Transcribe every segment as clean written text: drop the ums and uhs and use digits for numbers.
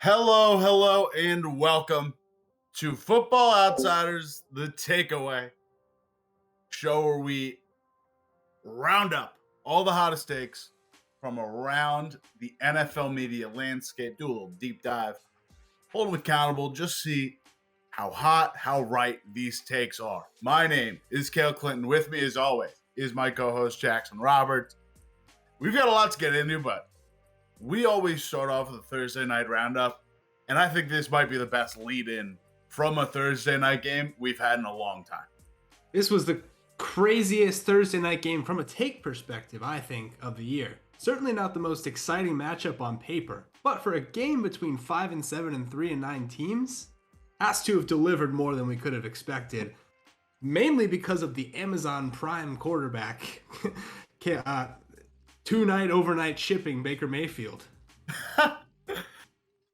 Hello, and welcome to Football Outsiders, the Takeaway show where we round up all the hottest takes from around the NFL media landscape, do a little deep dive, hold them accountable, just see how hot, how right these takes are. My name is Cale Clinton. With me, as always, is my co-host, Jackson Roberts. We've got a lot to get into, but we always start off with a Thursday night roundup, and I think this might be the best lead-in from a Thursday night game we've had in a long time. This was the craziest Thursday night game from a take perspective, I think, of the year. Certainly not the most exciting matchup on paper, but for a game between 5-7 and 3-9 teams, has to have delivered more than we could have expected, mainly because of the Amazon Prime quarterback. Two-night overnight shipping Baker Mayfield.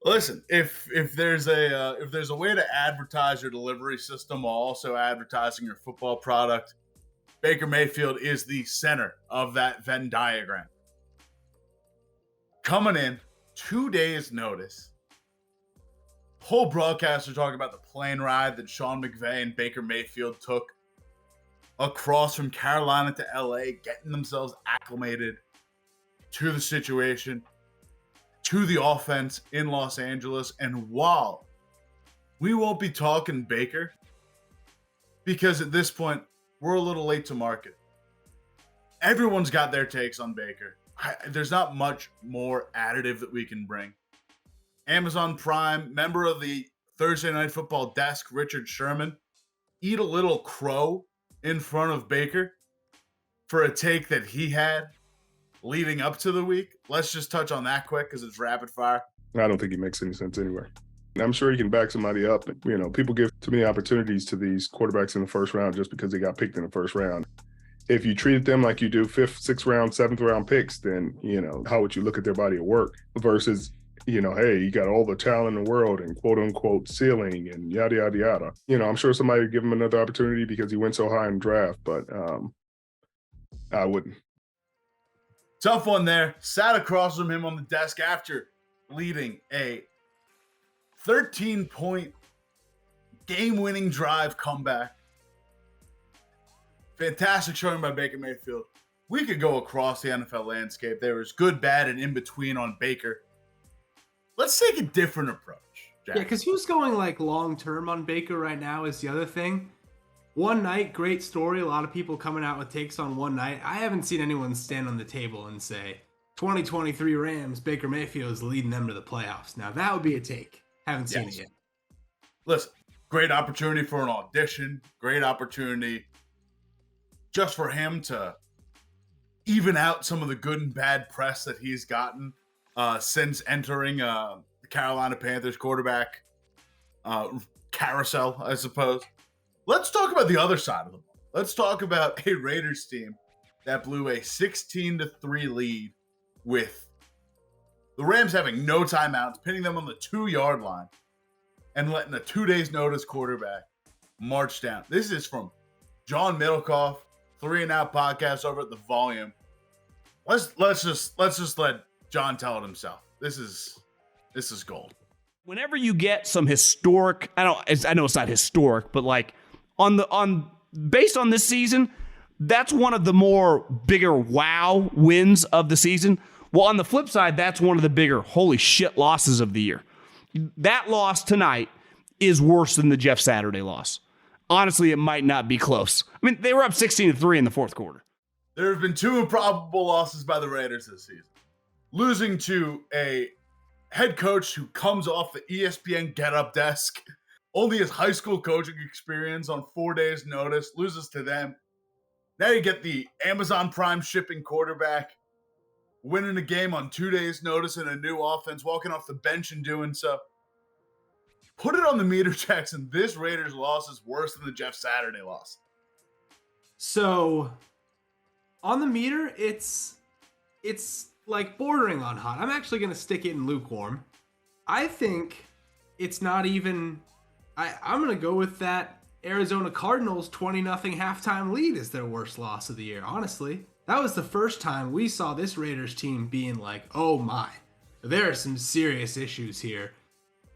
Listen, if there's a way to advertise your delivery system while also advertising your football product, Baker Mayfield is the center of that Venn diagram. Coming in 2 days notice. Whole broadcaster talking about the plane ride that Sean McVay and Baker Mayfield took across from Carolina to LA, getting themselves acclimated to the situation, to the offense in Los Angeles. And while we won't be talking Baker, because at this point, we're a little late to market. Everyone's got their takes on Baker. There's not much more additive that we can bring. Amazon Prime, member of the Thursday Night Football desk, Richard Sherman, eat a little crow in front of Baker for a take that he had leading up to the week. Let's just touch on that quick because it's rapid fire. I don't think it makes any sense anywhere. I'm sure you can back somebody up. People give too many opportunities to these quarterbacks in the first round just because they got picked in the first round. If you treated them like you do 5th, 6th round, 7th round picks, then, how would you look at their body of work versus, hey, you got all the talent in the world and quote unquote ceiling and yada, yada, yada. I'm sure somebody would give him another opportunity because he went so high in the draft, but I wouldn't. Tough one there. Sat across from him on the desk after leading a 13-point game-winning drive comeback. Fantastic showing by Baker Mayfield. We could go across the NFL landscape. There was good, bad, and in between on Baker. Let's take a different approach, Jack. Yeah, because who's going long-term on Baker right now is the other thing. One night, great story. A lot of people coming out with takes on one night. I haven't seen anyone stand on the table and say, 2023 Rams, Baker Mayfield is leading them to the playoffs. Now, that would be a take. Haven't seen it yet. Listen, great opportunity for an audition. Great opportunity just for him to even out some of the good and bad press that he's gotten since entering the Carolina Panthers quarterback carousel, I suppose. Let's talk about the other side of the ball. Let's talk about a Raiders team that blew a 16-3 lead with the Rams having no timeouts, pinning them on the 2-yard line, and letting a 2 days notice quarterback march down. This is from John Middlekauff, 3 and Out podcast over at the Volume. Let's just let John tell it himself. This is gold. Whenever you get some historic, I know it's not historic, but based on this season, that's one of the more bigger wow wins of the season. Well, on the flip side, that's one of the bigger holy shit losses of the year. That loss tonight is worse than the Jeff Saturday loss. Honestly, it might not be close. I mean, they were up 16-3 in the fourth quarter. There have been 2 improbable losses by the Raiders this season. Losing to a head coach who comes off the ESPN get-up desk, only his high school coaching experience on 4 days' notice, loses to them. Now you get the Amazon Prime shipping quarterback winning a game on 2 days' notice in a new offense, walking off the bench and doing so. Put it on the meter, Jackson. This Raiders loss is worse than the Jeff Saturday loss. So, on the meter, it's like bordering on hot. I'm actually going to stick it in lukewarm. I think it's not even... I'm going to go with that Arizona Cardinals 20-0 halftime lead is their worst loss of the year, honestly. That was the first time we saw this Raiders team being like, oh my, there are some serious issues here.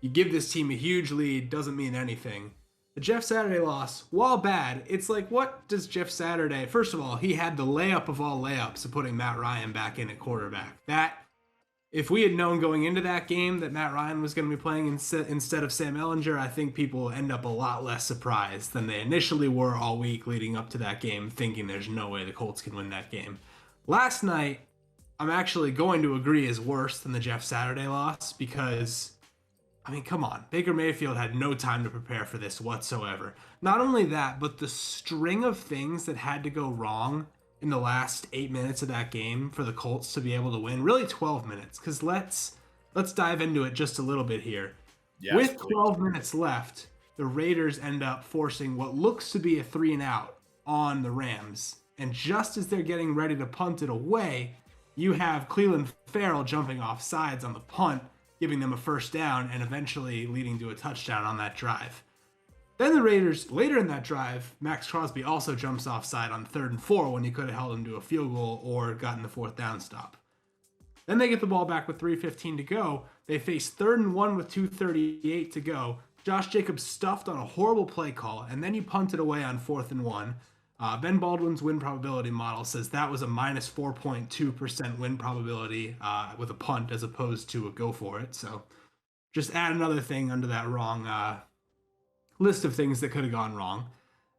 you give this team a huge lead, doesn't mean anything. The Jeff Saturday loss, while bad, it's like, what does Jeff Saturday... First of all, he had the layup of all layups of putting Matt Ryan back in at quarterback. That, if we had known going into that game that Matt Ryan was going to be playing instead of Sam Ehlinger, I think people end up a lot less surprised than they initially were all week leading up to that game, thinking there's no way the Colts can win that game. Last night, I'm actually going to agree is worse than the Jeff Saturday loss because, I mean, come on. Baker Mayfield had no time to prepare for this whatsoever. Not only that, but the string of things that had to go wrong in the last 8 minutes of that game for the Colts to be able to win, really 12 minutes, because let's dive into it just a little bit here. Yes, with please. 12 minutes left, the Raiders end up forcing what looks to be a 3-and-out on the Rams, and just as they're getting ready to punt it away, you have Cleveland Farrell jumping off sides on the punt, giving them a first down, and eventually leading to a touchdown on that drive. Then the Raiders, later in that drive, Max Crosby also jumps offside on 3rd and 4 when he could have held him to a field goal or gotten the 4th down stop. Then they get the ball back with 3:15 to go. They face 3rd and 1 with 2:38 to go. Josh Jacobs stuffed on a horrible play call, and then you punt it away on 4th and 1. Ben Baldwin's win probability model says that was a minus 4.2% win probability with a punt as opposed to a go for it. So just add another thing under that wrong list of things that could have gone wrong.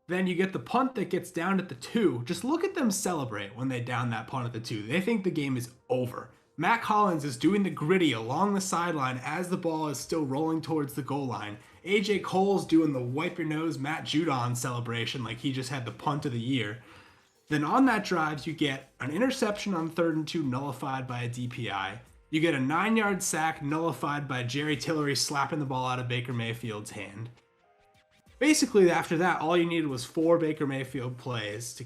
Then you get the punt that gets down at the 2. Just look at them celebrate when they down that punt at the 2. They think the game is over. Matt Collins is doing the gritty along the sideline as the ball is still rolling towards the goal line. AJ Cole's doing the wipe your nose Matt Judon celebration like he just had the punt of the year. Then on that drive, you get an interception on 3rd and 2 nullified by a DPI. You get a 9-yard sack nullified by Jerry Tillery slapping the ball out of Baker Mayfield's hand. Basically, after that, all you needed was 4 Baker Mayfield plays to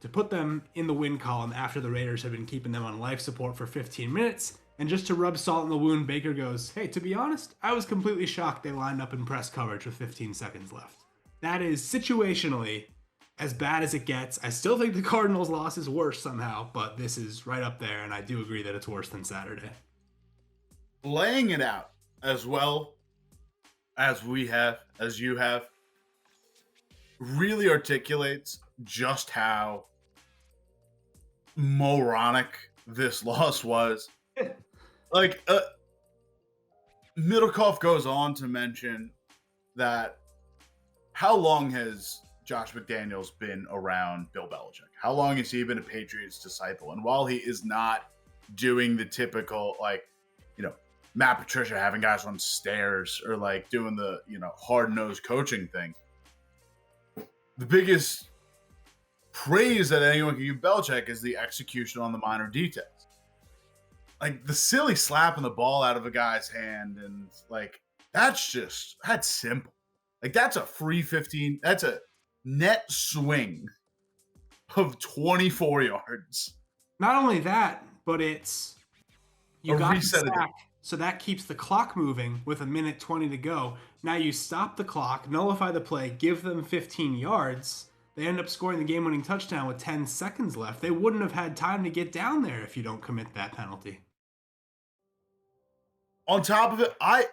put them in the win column after the Raiders had been keeping them on life support for 15 minutes. And just to rub salt in the wound, Baker goes, hey, to be honest, I was completely shocked they lined up in press coverage with 15 seconds left. That is situationally as bad as it gets. I still think the Cardinals' loss is worse somehow, but this is right up there, and I do agree that it's worse than Saturday. Laying it out as well as we have, as you have, really articulates just how moronic this loss was. Like, Middlekauff goes on to mention that how long has Josh McDaniels been around Bill Belichick? How long has he been a Patriots disciple? And while he is not doing the typical, like, Matt Patricia having guys on stairs or like doing the, hard-nosed coaching thing, the biggest praise that anyone can give Belichick is the execution on the minor details. Like the silly slapping the ball out of a guy's hand, and like that's simple. Like that's a free 15. That's a net swing of 24 yards. Not only that, but you got the reset sack, so that keeps the clock moving with 1:20 to go. Now you stop the clock, nullify the play, give them 15 yards. They end up scoring the game-winning touchdown with 10 seconds left. They wouldn't have had time to get down there if you don't commit that penalty. On top of it, I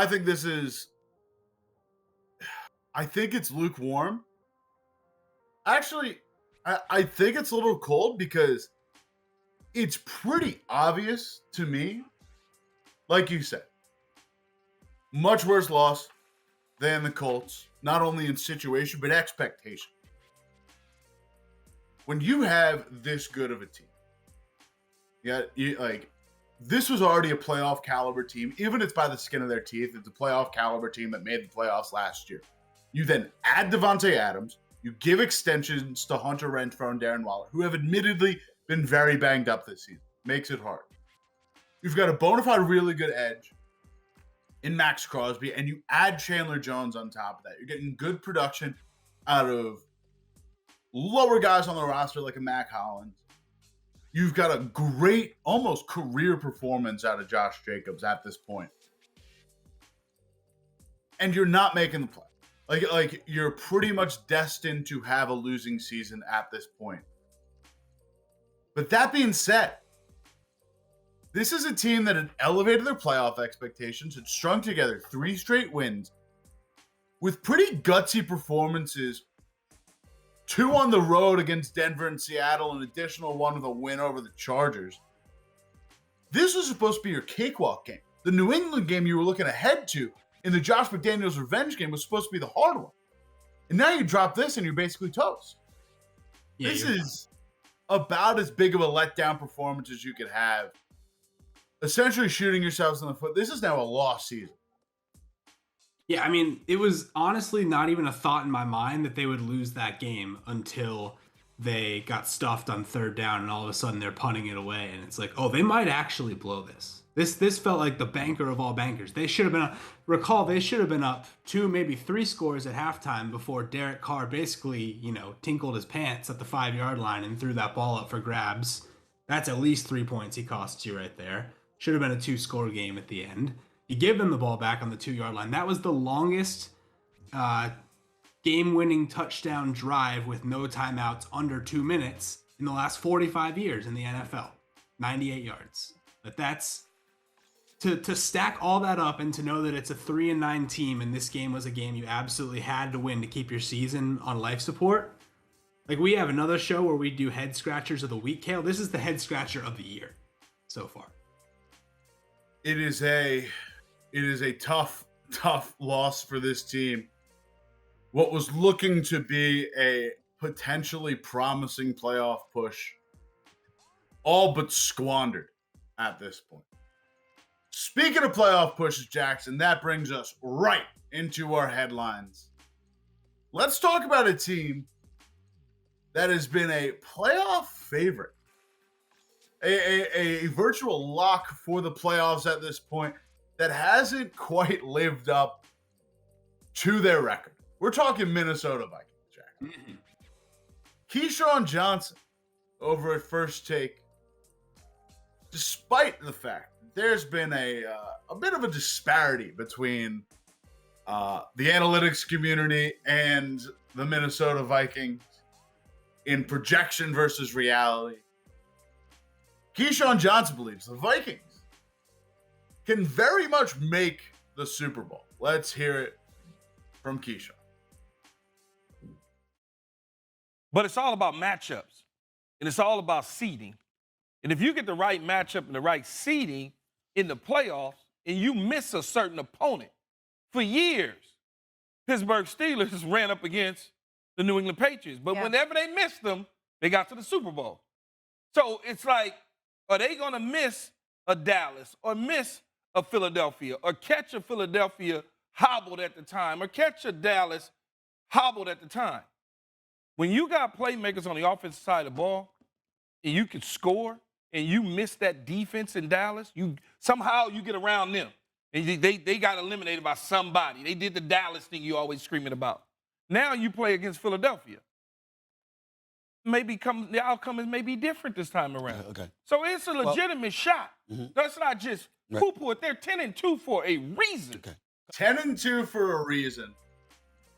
think it's lukewarm. Actually, I think it's a little cold because it's pretty obvious to me, like you said, much worse loss than the Colts, not only in situation, but expectation. When you have this good of a team, this was already a playoff caliber team. Even if it's by the skin of their teeth, it's a playoff caliber team that made the playoffs last year. You then add Devontae Adams. You give extensions to Hunter Renfrow and Darren Waller, who have admittedly been very banged up this season. Makes it hard. You've got a bona fide really good edge in Max Crosby, and you add Chandler Jones on top of that. You're getting good production out of lower guys on the roster like a Mac Hollins. You've got a great, almost career performance out of Josh Jacobs at this point. And you're not making the play. Like you're pretty much destined to have a losing season at this point. But that being said, This is a team that had elevated their playoff expectations, had strung together 3 straight wins with pretty gutsy performances. 2 on the road against Denver and Seattle, an additional 1 with a win over the Chargers. This was supposed to be your cakewalk game. The New England game you were looking ahead to in the Josh McDaniels revenge game was supposed to be the hard one. And now you drop this and you're basically toast. Yeah, this is about as big of a letdown performance as you could have. Essentially shooting yourselves in the foot. This is now a lost season. Yeah, I mean, it was honestly not even a thought in my mind that they would lose that game until they got stuffed on 3rd down and all of a sudden they're punting it away. And it's like, oh, they might actually blow this. This felt like the banker of all bankers. They should have been they should have been up 2, maybe 3 scores at halftime before Derek Carr basically, tinkled his pants at the 5-yard line and threw that ball up for grabs. That's at least 3 points he costs you right there. Should have been a 2-score game at the end. You give them the ball back on the 2-yard line. That was the longest game-winning touchdown drive with no timeouts under 2 minutes in the last 45 years in the NFL. 98 yards. But that's to stack all that up and to know that it's a 3-9 team and this game was a game you absolutely had to win to keep your season on life support. Like, we have another show where we do head scratchers of the week, Cale. This is the head scratcher of the year so far. It is a tough loss for this team. What was looking to be a potentially promising playoff push, all but squandered at this point. Speaking of playoff pushes, Jackson, that brings us right into our headlines. Let's talk about a team that has been a playoff favorite, a virtual lock for the playoffs at this point that hasn't quite lived up to their record. We're talking Minnesota Vikings, Jack. Mm-hmm. Keyshawn Johnson over at First Take, despite the fact that there's been a bit of a disparity between the analytics community and the Minnesota Vikings in projection versus reality, Keyshawn Johnson believes the Vikings can very much make the Super Bowl. Let's hear it from Keyshawn. But it's all about matchups, and it's all about seeding. And if you get the right matchup and the right seeding in the playoffs, and you miss a certain opponent, for years, Pittsburgh Steelers ran up against the New England Patriots. But whenever they missed them, they got to the Super Bowl. So it's like, are they going to miss a Dallas or miss a Philadelphia or catch a Philadelphia hobbled at the time or catch a Dallas hobbled at the time? When you got playmakers on the offensive side of the ball and you can score and you miss that defense in Dallas, somehow you get around them. And they got eliminated by somebody. They did the Dallas thing you always screaming about. Now you play against Philadelphia. The outcome is maybe different this time around. Okay. So it's a legitimate shot. Mm-hmm. That's not just poo-poo it. They're 10-2 for a reason. Okay. 10-2 for a reason.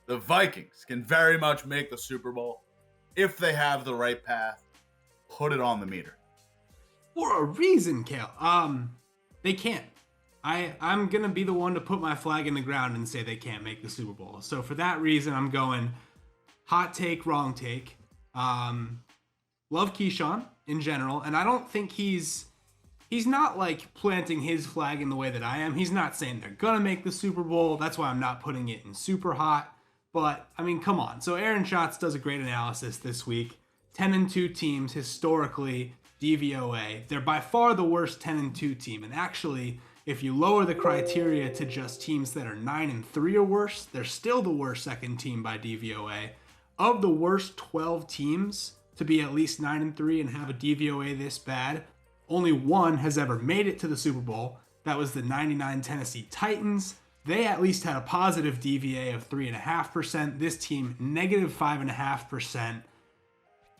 The Vikings can very much make the Super Bowl if they have the right path. Put it on the meter. For a reason, Cale. They can't. I'm going to be the one to put my flag in the ground and say they can't make the Super Bowl. So for that reason, I'm going hot take, wrong take. Love Keyshawn in general, and I don't think he's not like planting his flag in the way that I am. He's not saying they're going to make the Super Bowl. That's why I'm not putting it in super hot. But, I mean, come on. So Aaron Schatz does a great analysis this week. 10-2 teams, historically, DVOA. They're by far the worst 10-2 team. And actually, if you lower the criteria to just teams that are 9-3 or worse, they're still the worst second team by DVOA. Of the worst 12 teams to be at least 9-3 and have a DVOA this bad, only one has ever made it to the Super Bowl. That was the 99 Tennessee Titans. They at least had a positive DVA of 3.5%. This team, negative 5.5%.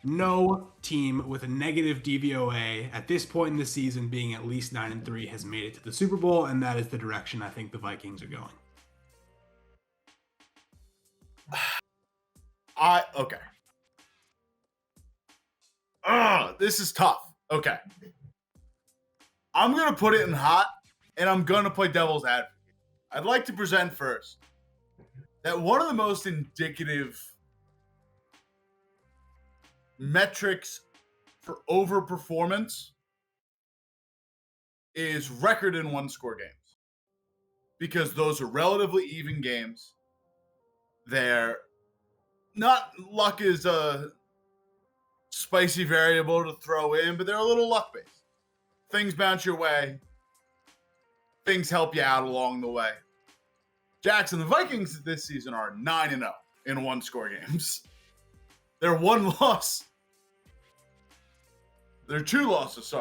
No team with a negative DVOA at this point in the season, being at least 9-3, has made it to the Super Bowl, and that is the direction I think the Vikings are going. Okay. This is tough. Okay. I'm going to put it in hot, and I'm going to play devil's advocate. I'd like to present first that one of the most indicative metrics for overperformance is record in one-score games. Because those are relatively even games. They're not, luck is a spicy variable to throw in, but they're a little luck-based. Things bounce your way. Things help you out along the way. Jackson, the Vikings this season are 9-0 in one-score games. Their one loss, their two losses,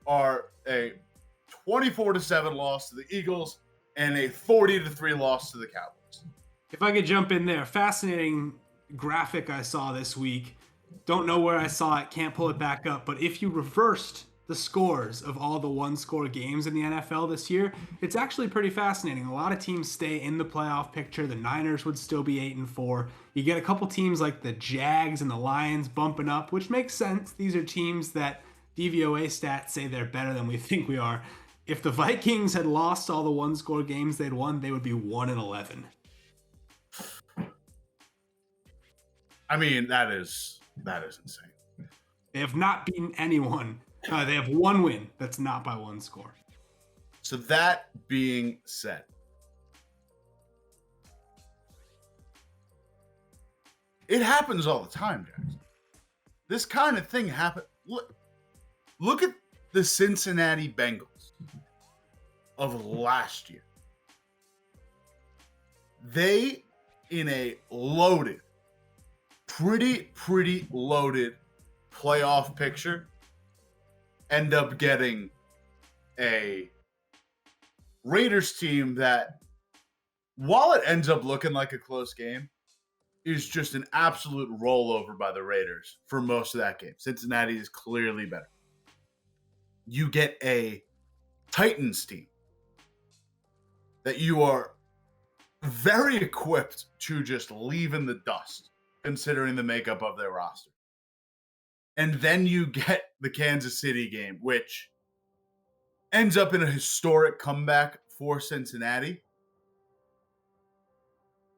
are a 24-7 loss to the Eagles and a 40-3 loss to the Cowboys. If I could jump in there, fascinating graphic I saw this week. Don't know where I saw it, can't pull it back up, but if you reversed the scores of all the one-score games in the NFL this year, it's actually pretty fascinating. A lot of teams stay in the playoff picture. The Niners would still be 8-4. You get a couple teams like the Jags and the Lions bumping up, which makes sense. These are teams that DVOA stats say they're better than we think we are. If the Vikings had lost all the one-score games they'd won, they would be 1-11. I mean, that is insane. They have not beaten anyone. They have one win that's not by one score. So that being said, it happens all the time, Jackson. This kind of thing happens. Look at the Cincinnati Bengals of last year. They, in a loaded, pretty loaded playoff picture, end up getting a Raiders team that, while it ends up looking like a close game, is just an absolute rollover by the Raiders for most of that game. Cincinnati is clearly better. You get a Titans team that you are very equipped to just leave in the dust, considering the makeup of their roster. And then you get the Kansas City game, which ends up in a historic comeback for Cincinnati.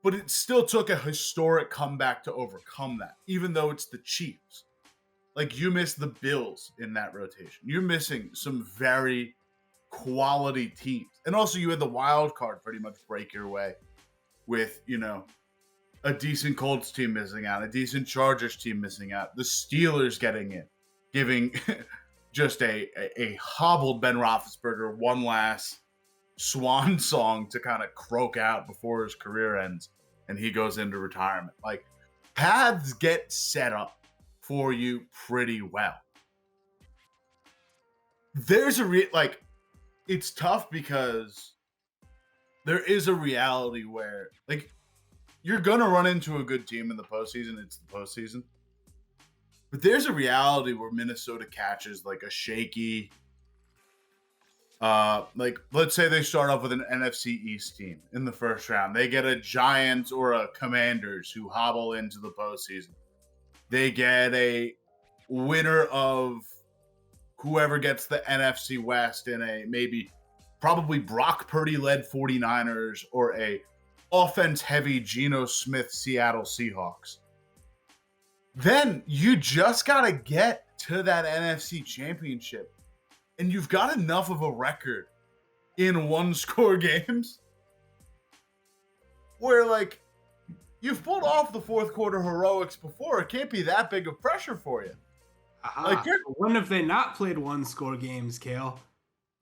But it still took a historic comeback to overcome that, even though it's the Chiefs. Like, you miss the Bills in that rotation. You're missing some very quality teams. And also, you had the wild card pretty much break your way with, a decent Colts team missing out, a decent Chargers team missing out, the Steelers getting in, giving just a hobbled Ben Roethlisberger one last swan song to kind of croak out before his career ends and he goes into retirement. Like, paths get set up for you pretty well. There's it's tough because there is a reality where, you're going to run into a good team in the postseason. It's the postseason. But there's a reality where Minnesota catches, a shaky, let's say they start off with an NFC East team in the first round. They get a Giants or a Commanders who hobble into the postseason. They get a winner of whoever gets the NFC West in a probably Brock Purdy-led 49ers or a offense-heavy Geno Smith Seattle Seahawks. Then you just got to get to that NFC Championship. And you've got enough of a record in one-score games where, you've pulled off the fourth quarter heroics before. It can't be that big of pressure for you. When have they not played one-score games, Cale?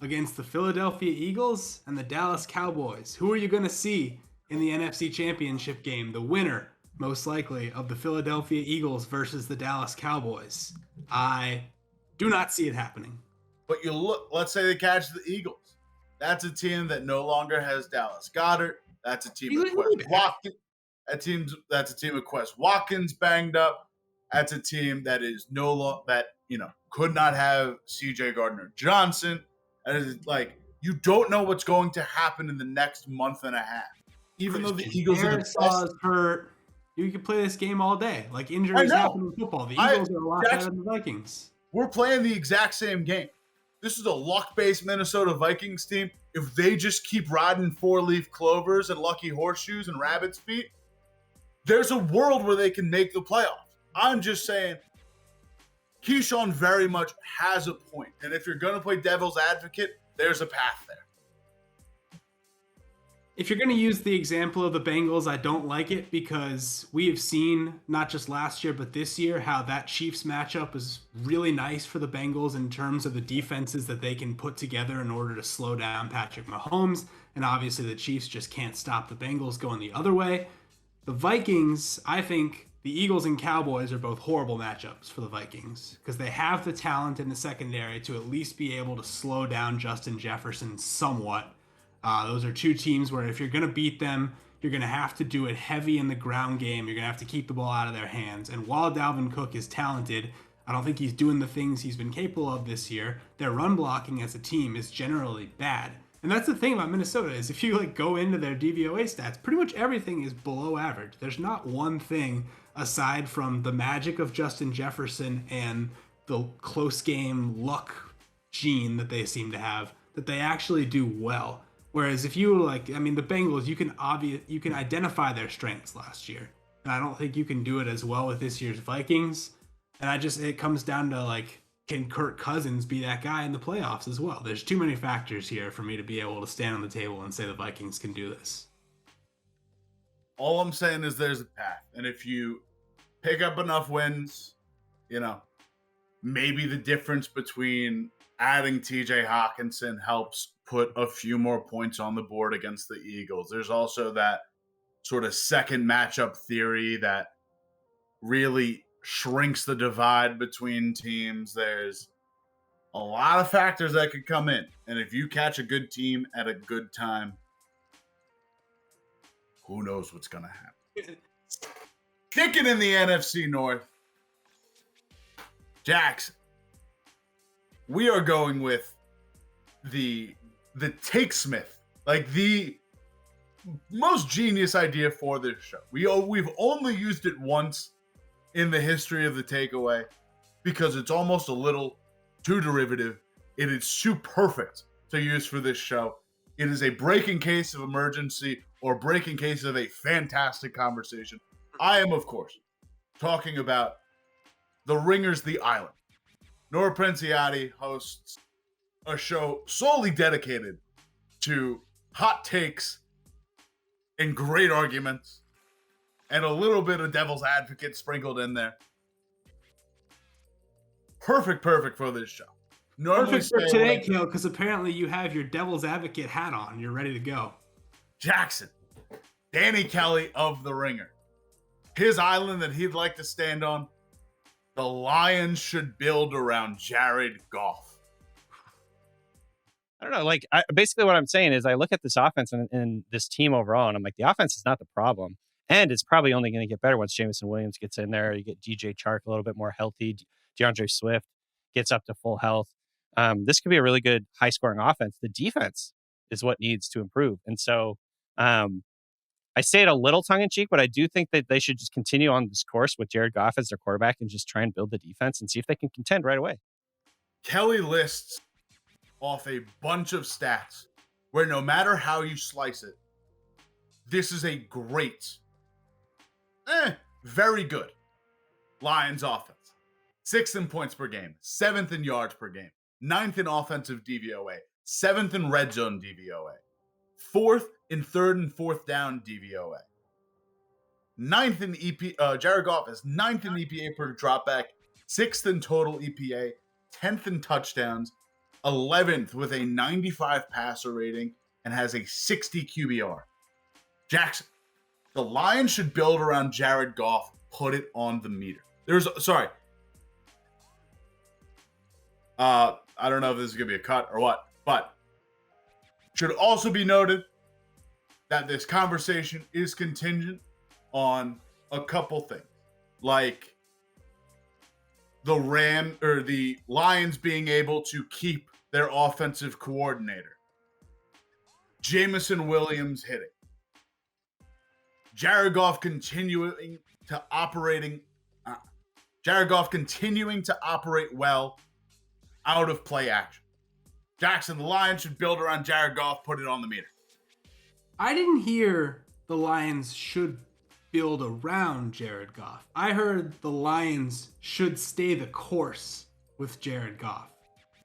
Against the Philadelphia Eagles and the Dallas Cowboys. Who are you going to see in the NFC Championship game? The winner, most likely, of the Philadelphia Eagles versus the Dallas Cowboys. I do not see it happening. But let's say they catch the Eagles. That's a team that no longer has Dallas Goedert. That's a team with Quez Watkins. That's a team with Quez Watkins banged up. That's a team that is could not have CJ Gardner-Johnson. And it's you don't know what's going to happen in the next month and a half. Even though the Eagles are the best. Hurt. You can play this game all day. Injuries happen in football. The Eagles are a lot better than the Vikings. We're playing the exact same game. this is a luck-based Minnesota Vikings team. If they just keep riding four-leaf clovers and lucky horseshoes and rabbit's feet, there's a world where they can make the playoffs. I'm just saying, Keyshawn very much has a point. And if you're going to play devil's advocate, there's a path there. If you're going to use the example of the Bengals, I don't like it because we have seen, not just last year, but this year, how that Chiefs matchup is really nice for the Bengals in terms of the defenses that they can put together in order to slow down Patrick Mahomes. And obviously the Chiefs just can't stop the Bengals going the other way. The Vikings, I think the Eagles and Cowboys are both horrible matchups for the Vikings because they have the talent in the secondary to at least be able to slow down Justin Jefferson somewhat. Those are two teams where if you're going to beat them, you're going to have to do it heavy in the ground game. You're going to have to keep the ball out of their hands. And while Dalvin Cook is talented, I don't think he's doing the things he's been capable of this year. Their run blocking as a team is generally bad. And that's the thing about Minnesota is if you go into their DVOA stats, pretty much everything is below average. There's not one thing aside from the magic of Justin Jefferson and the close game luck gene that they seem to have that they actually do well. Whereas if you the Bengals, you can identify their strengths last year. And I don't think you can do it as well with this year's Vikings. And it comes down to can Kirk Cousins be that guy in the playoffs as well? There's too many factors here for me to be able to stand on the table and say the Vikings can do this. All I'm saying is there's a path. And if you pick up enough wins, maybe the difference between adding TJ Hawkinson helps put a few more points on the board against the Eagles. There's also that sort of second matchup theory that really shrinks the divide between teams. There's a lot of factors that could come in. And if you catch a good team at a good time, who knows what's going to happen. Kicking in the NFC North, Jax, we are going with the Takesmith, the most genius idea for this show. We've only used it once in the history of the takeaway because it's almost a little too derivative. It is too perfect to use for this show. It is a breaking case of emergency or breaking case of a fantastic conversation. I am, of course, talking about The Ringer's The Island. Nora Princiati hosts a show solely dedicated to hot takes and great arguments and a little bit of devil's advocate sprinkled in there. Perfect for this show. Perfect for today, Cale, because apparently you have your devil's advocate hat on. You're ready to go. Jackson, Danny Kelly of The Ringer. His island that he'd like to stand on, the Lions should build around Jared Goff. I don't know. Basically what I'm saying is I look at this offense and this team overall, and I'm like, the offense is not the problem. And it's probably only going to get better once Jameson Williams gets in there. You get DJ Chark a little bit more healthy. DeAndre Swift gets up to full health. This could be a really good high-scoring offense. The defense is what needs to improve. And so I say it a little tongue-in-cheek, but I do think that they should just continue on this course with Jared Goff as their quarterback and just try and build the defense and see if they can contend right away. Kelly lists off a bunch of stats where no matter how you slice it, this is a great, very good Lions offense. 6th in points per game, 7th in yards per game, 9th in offensive DVOA, 7th in red zone DVOA, 4th in 3rd and 4th down DVOA, 9th in EP. Jared Goff is 9th in EPA per dropback, 6th in total EPA, 10th in touchdowns, 11th with a 95 passer rating, and has a 60 QBR. Jackson, the Lions should build around Jared Goff, put it on the meter. I don't know if this is going to be a cut or what, but should also be noted that this conversation is contingent on a couple things, like the Lions being able to keep their offensive coordinator, Jameson Williams hitting, Jared Goff continuing to operate well out of play action. Jackson, the Lions should build around Jared Goff, put it on the meter. I didn't hear the Lions should build around Jared Goff. I heard the Lions should stay the course with Jared Goff.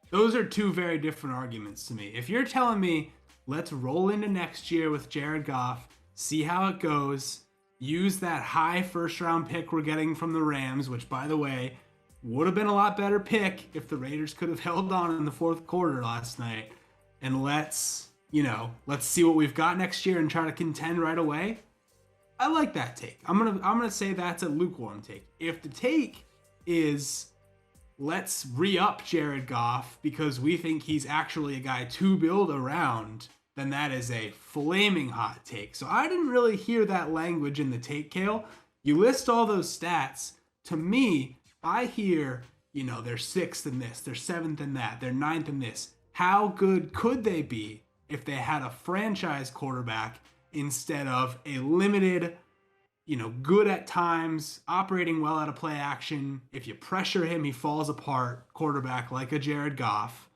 Those are two very different arguments to me. If you're telling me, let's roll into next year with Jared Goff, see how it goes, use that high first-round pick we're getting from the Rams, which, by the way, would have been a lot better pick if the Raiders could have held on in the fourth quarter last night, and let's see what we've got next year and try to contend right away. I like that take. I'm gonna say that's a lukewarm take. If the take is let's re-up Jared Goff because we think he's actually a guy to build around, then that is a flaming hot take. So I didn't really hear that language in the take, Cale. You list all those stats. To me, I hear, they're 6th in this, they're 7th in that, they're 9th in this. How good could they be if they had a franchise quarterback instead of a limited, good at times, operating well out of play action? If you pressure him, he falls apart, quarterback like a Jared Goff.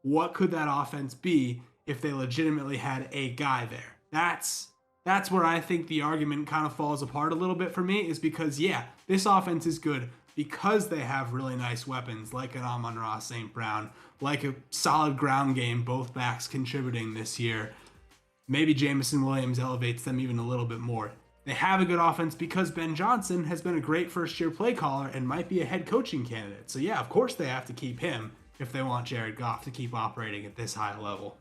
What could that offense be if they legitimately had a guy there? That's where I think the argument kind of falls apart a little bit for me, is because, this offense is good because they have really nice weapons like an Amon-Ra St. Brown, like a solid ground game, both backs contributing this year. Maybe Jameson Williams elevates them even a little bit more. They have a good offense because Ben Johnson has been a great first-year play caller and might be a head coaching candidate. So of course they have to keep him if they want Jared Goff to keep operating at this high level.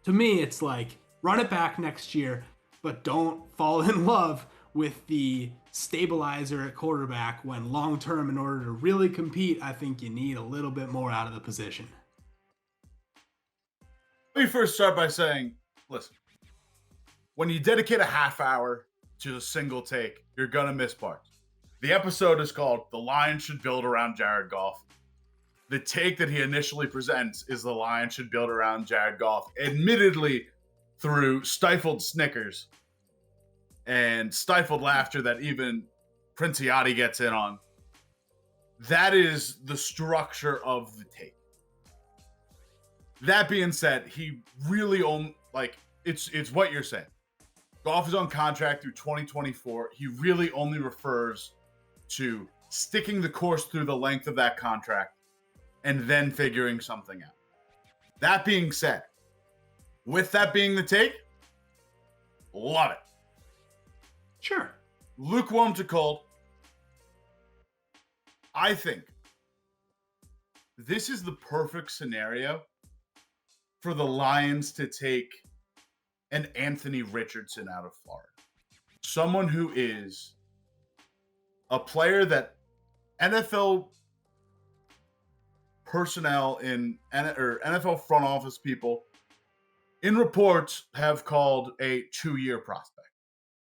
To me, it's like, run it back next year, but don't fall in love with the stabilizer at quarterback when long-term, in order to really compete, I think you need a little bit more out of the position. Let me first start by saying, listen, when you dedicate a half hour to a single take, you're going to miss parts. The episode is called The Lions Should Build Around Jared Goff. The take that he initially presents is the Lions should build around Jared Goff, admittedly through stifled snickers and stifled laughter that even Princiati gets in on. That is the structure of the take. That being said, he really it's what you're saying. Goff is on contract through 2024. He really only refers to sticking the course through the length of that contract and then figuring something out. That being said, with that being the take, love it. Sure. Lukewarm to cold. I think this is the perfect scenario for the Lions to take an Anthony Richardson out of Florida. Someone who is a player that NFL personnel or NFL front office people in reports have called a 2-year prospect.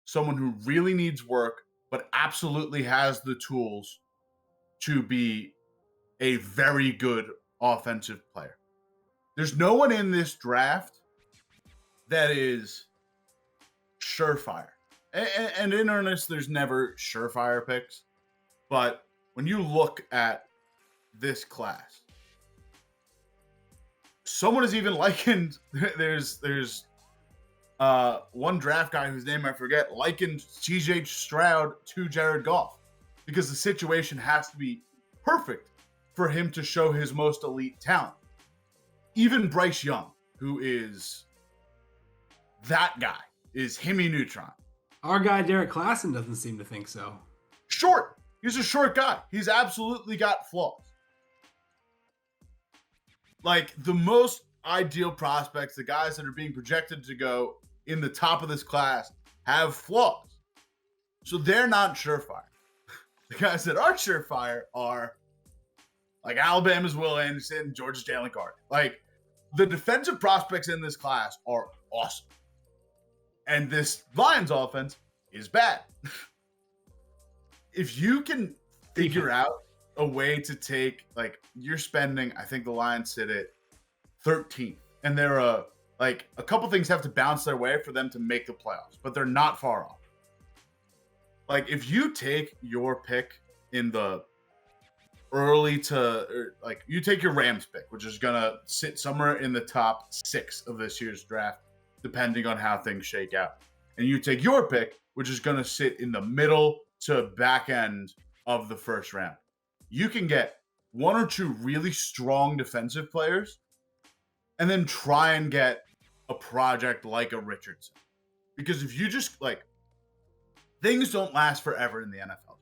Someone who really needs work, but absolutely has the tools to be a very good offensive player. There's no one in this draft that is surefire. And in earnest, there's never surefire picks. But when you look at this class, someone is even likened, there's one draft guy whose name I forget, likened CJ Stroud to Jared Goff because the situation has to be perfect for him to show his most elite talent. Even Bryce Young, who is that guy, is Hemi Neutron. Our guy Derek Klassen doesn't seem to think so. Short. He's a short guy. He's absolutely got flaws. Like, the most ideal prospects, the guys that are being projected to go in the top of this class, have flaws. So they're not surefire. The guys that are surefire are like Alabama's Will Anderson, Georgia's Jalen Carter. Like, the defensive prospects in this class are awesome. And this Lions offense is bad. If you can figure out a way to take, like, you're spending, I think the Lions sit at 13th. And they're a couple things have to bounce their way for them to make the playoffs, but they're not far off. Like, if you take your pick in the early to like you take your Rams pick, which is gonna sit somewhere in the top 6 of this year's draft, depending on how things shake out. And you take your pick, which is gonna sit in the middle to back end of the first round. You can get one or two really strong defensive players and then try and get a project like a Richardson. Because if you just like things don't last forever in the NFL.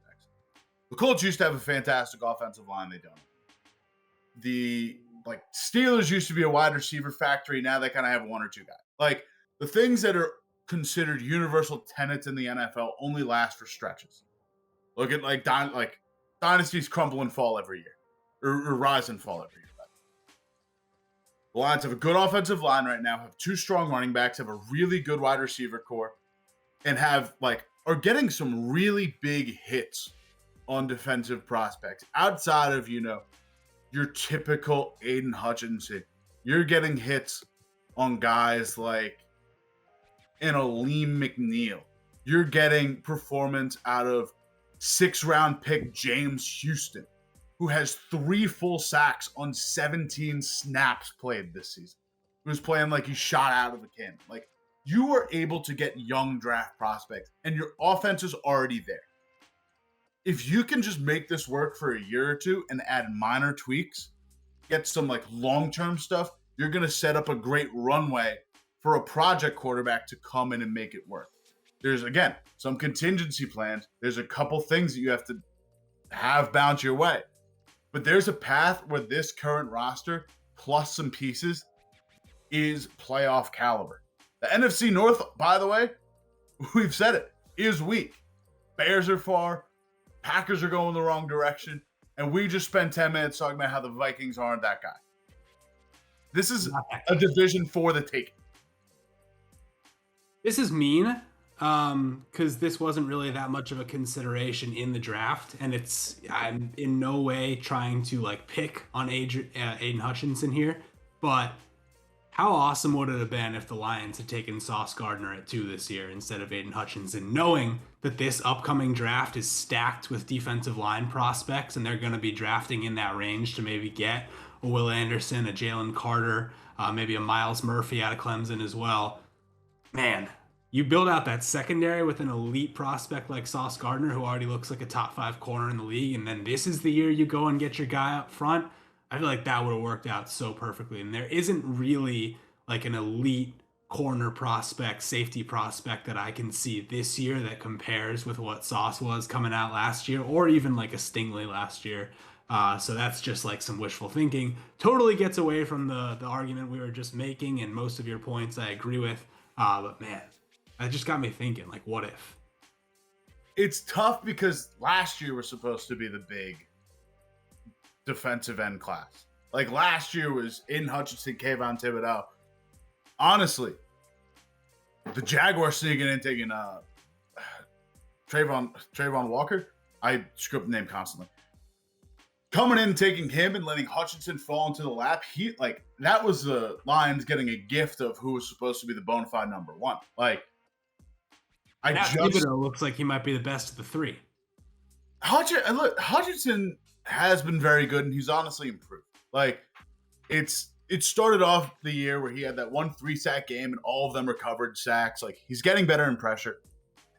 The Colts used to have a fantastic offensive line. They don't. The Steelers used to be a wide receiver factory. Now they kind of have one or two guys. Like the things that are considered universal tenets in the NFL only last for stretches. Look at dynasties crumble and fall every year, or rise and fall every year. The Lions have a good offensive line right now. Have two strong running backs. Have a really good wide receiver core, and are getting some really big hits on defensive prospects outside of, your typical Aiden Hutchinson. You're getting hits on guys like an Aleem McNeil. You're getting performance out of 6th-round pick James Houston, who has 3 full sacks on 17 snaps played this season. He was playing like he shot out of a cannon. Like, you were able to get young draft prospects, and your offense is already there. If you can just make this work for a year or two and add minor tweaks, get some long-term stuff, you're going to set up a great runway for a project quarterback to come in and make it work. There's, again, some contingency plans. There's a couple things that you have to have bounce your way. But there's a path where this current roster, plus some pieces, is playoff caliber. The NFC North, by the way, we've said it, is weak. Bears are far. Packers are going the wrong direction, and we just spent 10 minutes talking about how the Vikings aren't that guy. This is a division for the taking. This is mean, because this wasn't really that much of a consideration in the draft, and I'm in no way trying to pick on Aiden Hutchinson here, but how awesome would it have been if the Lions had taken Sauce Gardner at 2 this year instead of Aiden Hutchinson, knowing that this upcoming draft is stacked with defensive line prospects and they're going to be drafting in that range to maybe get a Will Anderson, a Jalen Carter, maybe a Miles Murphy out of Clemson as well. Man, you build out that secondary with an elite prospect like Sauce Gardner, who already looks like a top 5 corner in the league, and then this is the year you go and get your guy up front. I feel like that would have worked out so perfectly. And there isn't really an elite corner prospect, safety prospect that I can see this year that compares with what Sauce was coming out last year, or even a Stingley last year. So that's just some wishful thinking. Totally gets away from the argument we were just making, and most of your points I agree with. But man, that just got me thinking, what if? It's tough because last year was supposed to be the big defensive end class. Last year was Aiden Hutchinson, Kayvon Thibodeau. Honestly, the Jaguars sneaking in, taking Trayvon Walker. I screw up the name constantly. Coming in, taking him, and letting Hutchinson fall into the lap. That was the Lions getting a gift of who was supposed to be the bona fide number 1. Thibodeau looks like he might be the best of the 3. Hutchinson has been very good, and he's honestly improved. It started off the year where he had that 1 3-sack game, and all of them recovered sacks. He's getting better in pressure.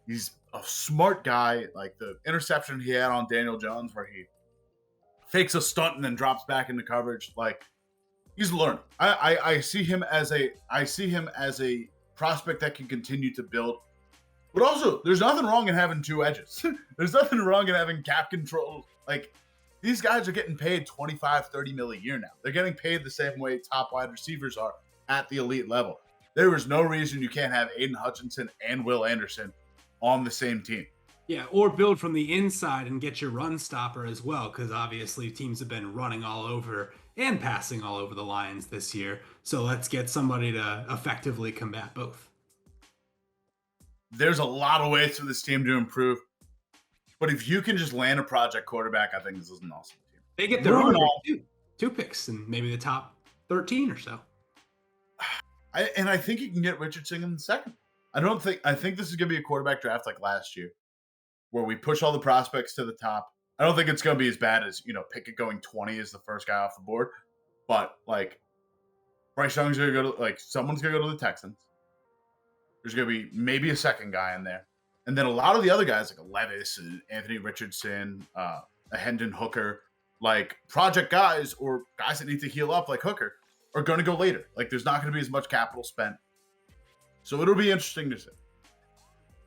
He's a smart guy. The interception he had on Daniel Jones, where he fakes a stunt and then drops back into coverage. He's learning. I see him as a prospect that can continue to build. But also, there's nothing wrong in having 2 edges. There's nothing wrong in having cap control. These guys are getting paid $25-30 million a year now. They're getting paid the same way top wide receivers are at the elite level. There is no reason you can't have Aiden Hutchinson and Will Anderson on the same team. Yeah, or build from the inside and get your run stopper as well, because obviously teams have been running all over and passing all over the Lions this year. So let's get somebody to effectively combat both. There's a lot of ways for this team to improve. But if you can just land a project quarterback, I think this is an awesome team. They get their own 2 picks and maybe the top 13 or so. I think you can get Richardson in the second. I think this is going to be a quarterback draft like last year, where we push all the prospects to the top I don't think it's going to be as bad as, Pickett going 20 as the first guy off the board. But, Bryce Young's going to go to, someone's going to go to the Texans. There's going to be maybe a second guy in there. And then a lot of the other guys, like Levis and Anthony Richardson, a Hendon Hooker, project guys or guys that need to heal up like Hooker are going to go later. There's not going to be as much capital spent. So it'll be interesting to see.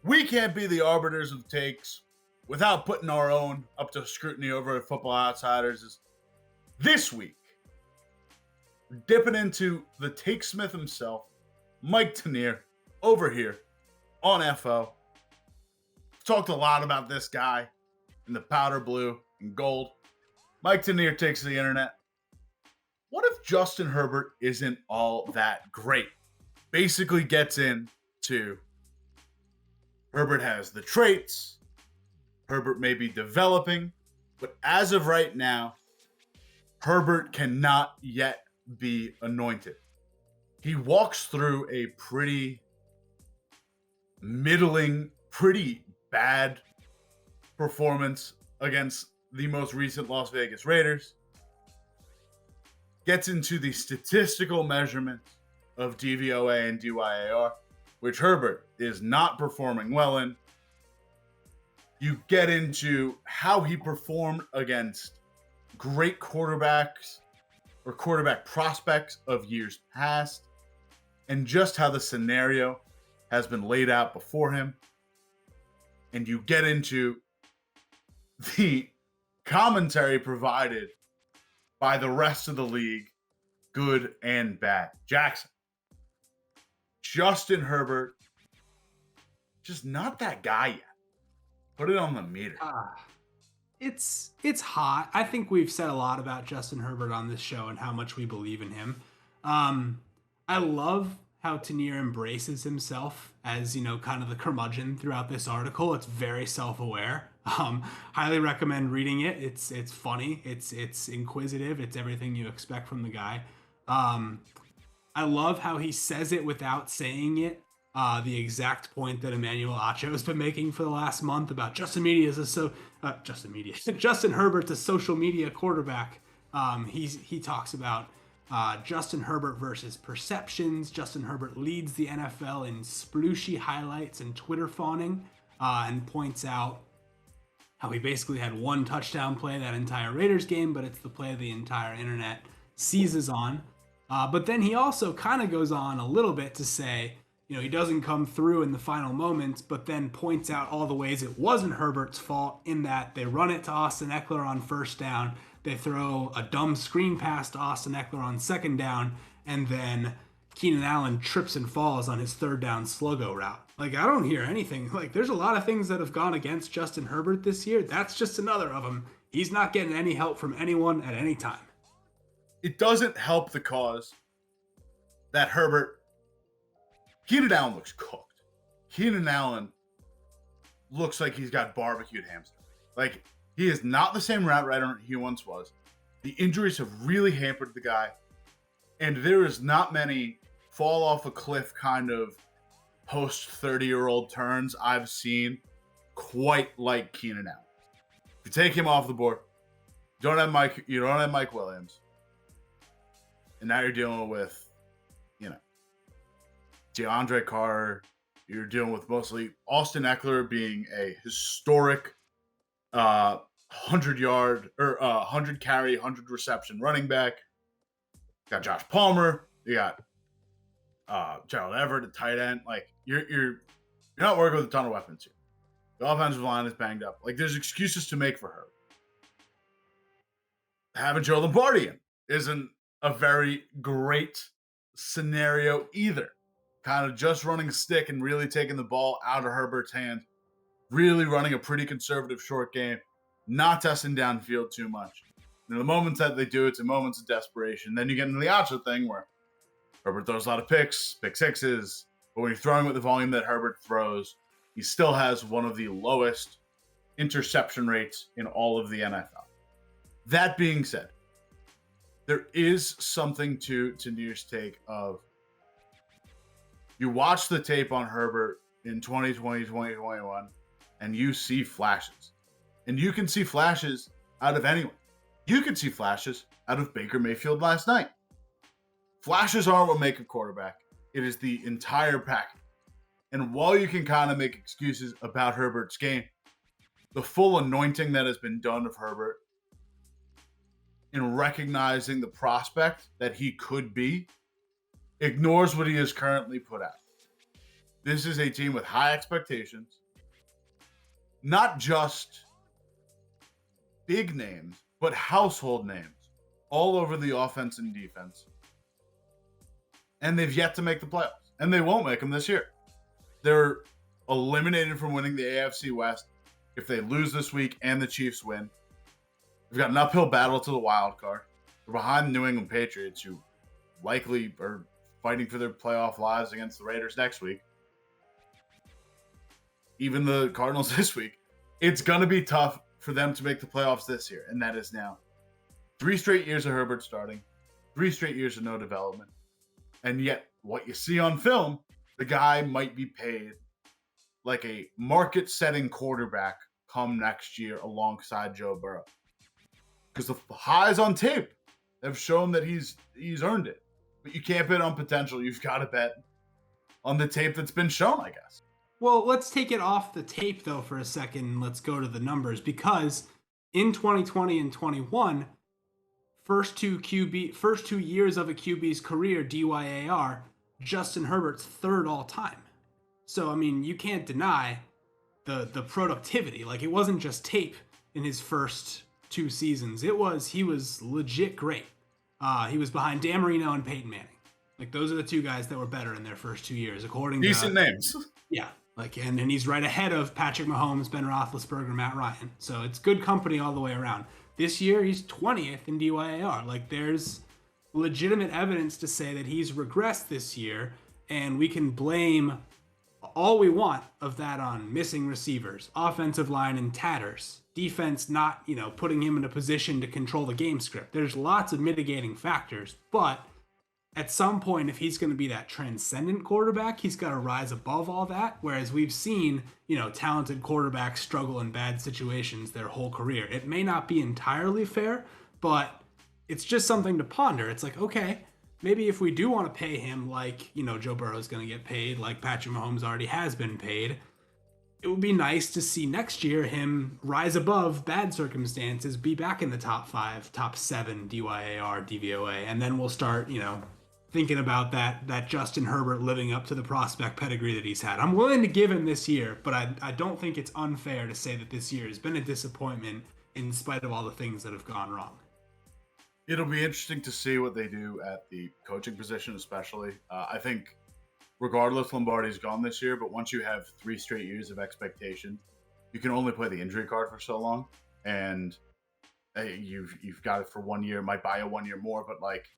We can't be the arbiters of takes without putting our own up to scrutiny over at Football Outsiders. This week, we're dipping into the take smith himself, Mike Tanier, over here on FO. Talked a lot about this guy in the powder blue and gold. Mike Tanier takes to the internet. What if Justin Herbert isn't all that great? Basically gets into Herbert has the traits. Herbert may be developing. But as of right now, Herbert cannot yet be anointed. He walks through a pretty middling, pretty bad performance against the most recent Las Vegas Raiders. Gets into the statistical measurements of DVOA and DYAR, which Herbert is not performing well in. You get into how he performed against great quarterbacks or quarterback prospects of years past, and just how the scenario has been laid out before him. And you get into the commentary provided by the rest of the league, good and bad. Jackson, Justin Herbert, just not that guy yet. Put it on the meter. It's hot. I think we've said a lot about Justin Herbert on this show and how much we believe in him. I love how Tanier embraces himself as, kind of the curmudgeon throughout this article. It's very self-aware. Highly recommend reading it. It's funny. It's inquisitive. It's everything you expect from the guy. I love how he says it without saying it. The exact point that Emmanuel Acho has been making for the last month about Justin Herbert's a social media quarterback. He talks about Justin Herbert versus perceptions. Justin Herbert leads the NFL in splooshy highlights and Twitter fawning, and points out how he basically had one touchdown play that entire Raiders game, but it's the play the entire internet seizes on. But then he also kind of goes on a little bit to say, he doesn't come through in the final moments, but then points out all the ways it wasn't Herbert's fault, in that they run it to Austin Eckler on first down, they throw a dumb screen pass to Austin Eckler on second down, and then Keenan Allen trips and falls on his third down sluggo route. I don't hear anything. There's a lot of things that have gone against Justin Herbert this year. That's just another of them. He's not getting any help from anyone at any time. It doesn't help the cause that Keenan Allen looks cooked. Keenan Allen looks like he's got barbecued hamster. He is not the same route runner he once was. The injuries have really hampered the guy. And there is not many fall off a cliff kind of post 30-year-old turns I've seen quite like Keenan Allen. If you take him off the board, you don't have Mike Williams. And now you're dealing with, DeAndre Carter. You're dealing with mostly Austin Eckler being a historic 100 carry, 100 reception running back. You got Josh Palmer. You got Gerald Everett, the tight end. You're not working with a ton of weapons here. The offensive line is banged up. There's excuses to make for her. Having Joe Lombardi in isn't a very great scenario either. Kind of just running a stick and really taking the ball out of Herbert's hand. Really running a pretty conservative short game. Not testing downfield too much. The moments that they do, it's in moments of desperation. Then you get into the Acho thing where Herbert throws a lot of pick sixes. But when you're throwing with the volume that Herbert throws, he still has one of the lowest interception rates in all of the NFL. That being said, there is something to Tanier's take of, you watch the tape on Herbert in 2020, 2021, and you see flashes. And you can see flashes out of anyone. You could see flashes out of Baker Mayfield last night. Flashes aren't what make a quarterback. It is the entire package. And while you can kind of make excuses about Herbert's game, the full anointing that has been done of Herbert in recognizing the prospect that he could be ignores what he has currently put out. This is a team with high expectations, not just big names, but household names all over the offense and defense. And they've yet to make the playoffs, and they won't make them this year. They're eliminated from winning the AFC West if they lose this week and the Chiefs win. They've got an uphill battle to the wild card. They're behind the New England Patriots, who likely are fighting for their playoff lives against the Raiders next week. Even the Cardinals this week. It's going to be tough for them to make the playoffs this year, and that is now 3 straight years of Herbert starting, 3 straight years of no development. And yet, what you see on film, the guy might be paid like a market-setting quarterback come next year alongside Joe Burrow. Because the highs on tape have shown that he's earned it. But you can't bet on potential. You've got to bet on the tape that's been shown, I guess. Well, let's take it off the tape, though, for a second, and let's go to the numbers. Because in 2020 and 21, first two years of a QB's career, DYAR, Justin Herbert's 3rd all time. So, I mean, you can't deny the productivity. Like, it wasn't just tape in his first 2 seasons. He was legit great. He was behind Dan Marino and Peyton Manning. Like, those are the 2 guys that were better in their first 2 years, according to... Decent names. Yeah. Like, and he's right ahead of Patrick Mahomes, Ben Roethlisberger, Matt Ryan. So it's good company all the way around. This year, he's 20th in DYAR. Like, there's legitimate evidence to say that he's regressed this year, and we can blame all we want of that on missing receivers, offensive line in tatters, defense not, putting him in a position to control the game script. There's lots of mitigating factors, but at some point, if he's going to be that transcendent quarterback, he's got to rise above all that. Whereas we've seen, talented quarterbacks struggle in bad situations their whole career. It may not be entirely fair, but it's just something to ponder. It's like, okay, maybe if we do want to pay him like, Joe Burrow's going to get paid, like Patrick Mahomes already has been paid, it would be nice to see next year him rise above bad circumstances, be back in the top 5, top 7 DYAR, DVOA, and then we'll start, thinking about that Justin Herbert living up to the prospect pedigree that he's had. I'm willing to give him this year, but I don't think it's unfair to say that this year has been a disappointment in spite of all the things that have gone wrong. It'll be interesting to see what they do at the coaching position, especially. I think regardless, Lombardi's gone this year, but once you have 3 straight years of expectation, you can only play the injury card for so long. And you've got it for 1 year, might buy you 1 year more, but like,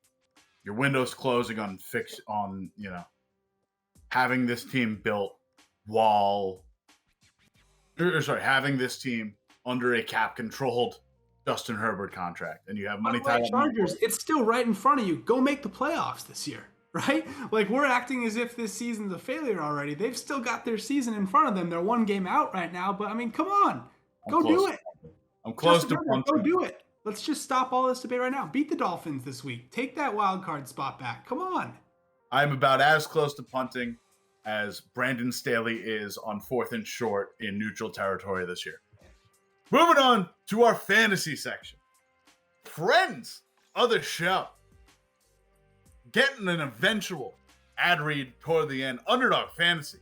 your window's closing on having this team built having this team under a cap-controlled Justin Herbert contract, and you have money tied up. Chargers, it's still right in front of you. Go make the playoffs this year, right? Like, we're acting as if this season's a failure already. They've still got their season in front of them. They're 1 game out right now, but I mean, come on, go do it. I'm close to go do it. Let's just stop all this debate right now. Beat the Dolphins this week. Take that wild card spot back. Come on. I'm about as close to punting as Brandon Staley is on 4th and short in neutral territory this year. Moving on to our fantasy section. Friends of the show. Getting an eventual ad read toward the end. Underdog Fantasy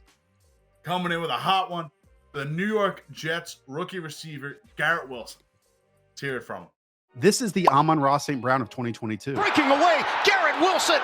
coming in with a hot one. The New York Jets rookie receiver, Garrett Wilson. Let's hear it from him. This is the Amon-Ra St. Brown of 2022. Breaking away, Garrett Wilson.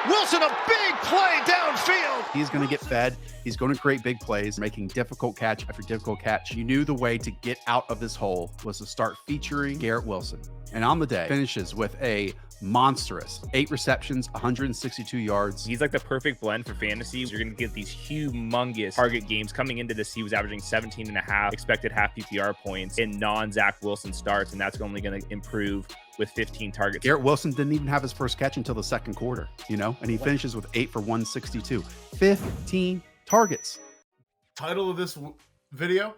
Wilson, a big play downfield. He's going to get fed. He's going to create big plays, making difficult catch after difficult catch. You knew the way to get out of this hole was to start featuring Garrett Wilson. And on the day, finishes with a monstrous 8 receptions, 162 yards. He's like the perfect blend for fantasy. You're going to get these humongous target games. Coming into this, he was averaging 17.5 expected half PPR points in non-Zach Wilson starts, and that's only going to improve with 15 targets. Garrett Wilson didn't even have his first catch until the 2nd quarter, and he finishes with 8 for 162. 15 targets. Title of this video,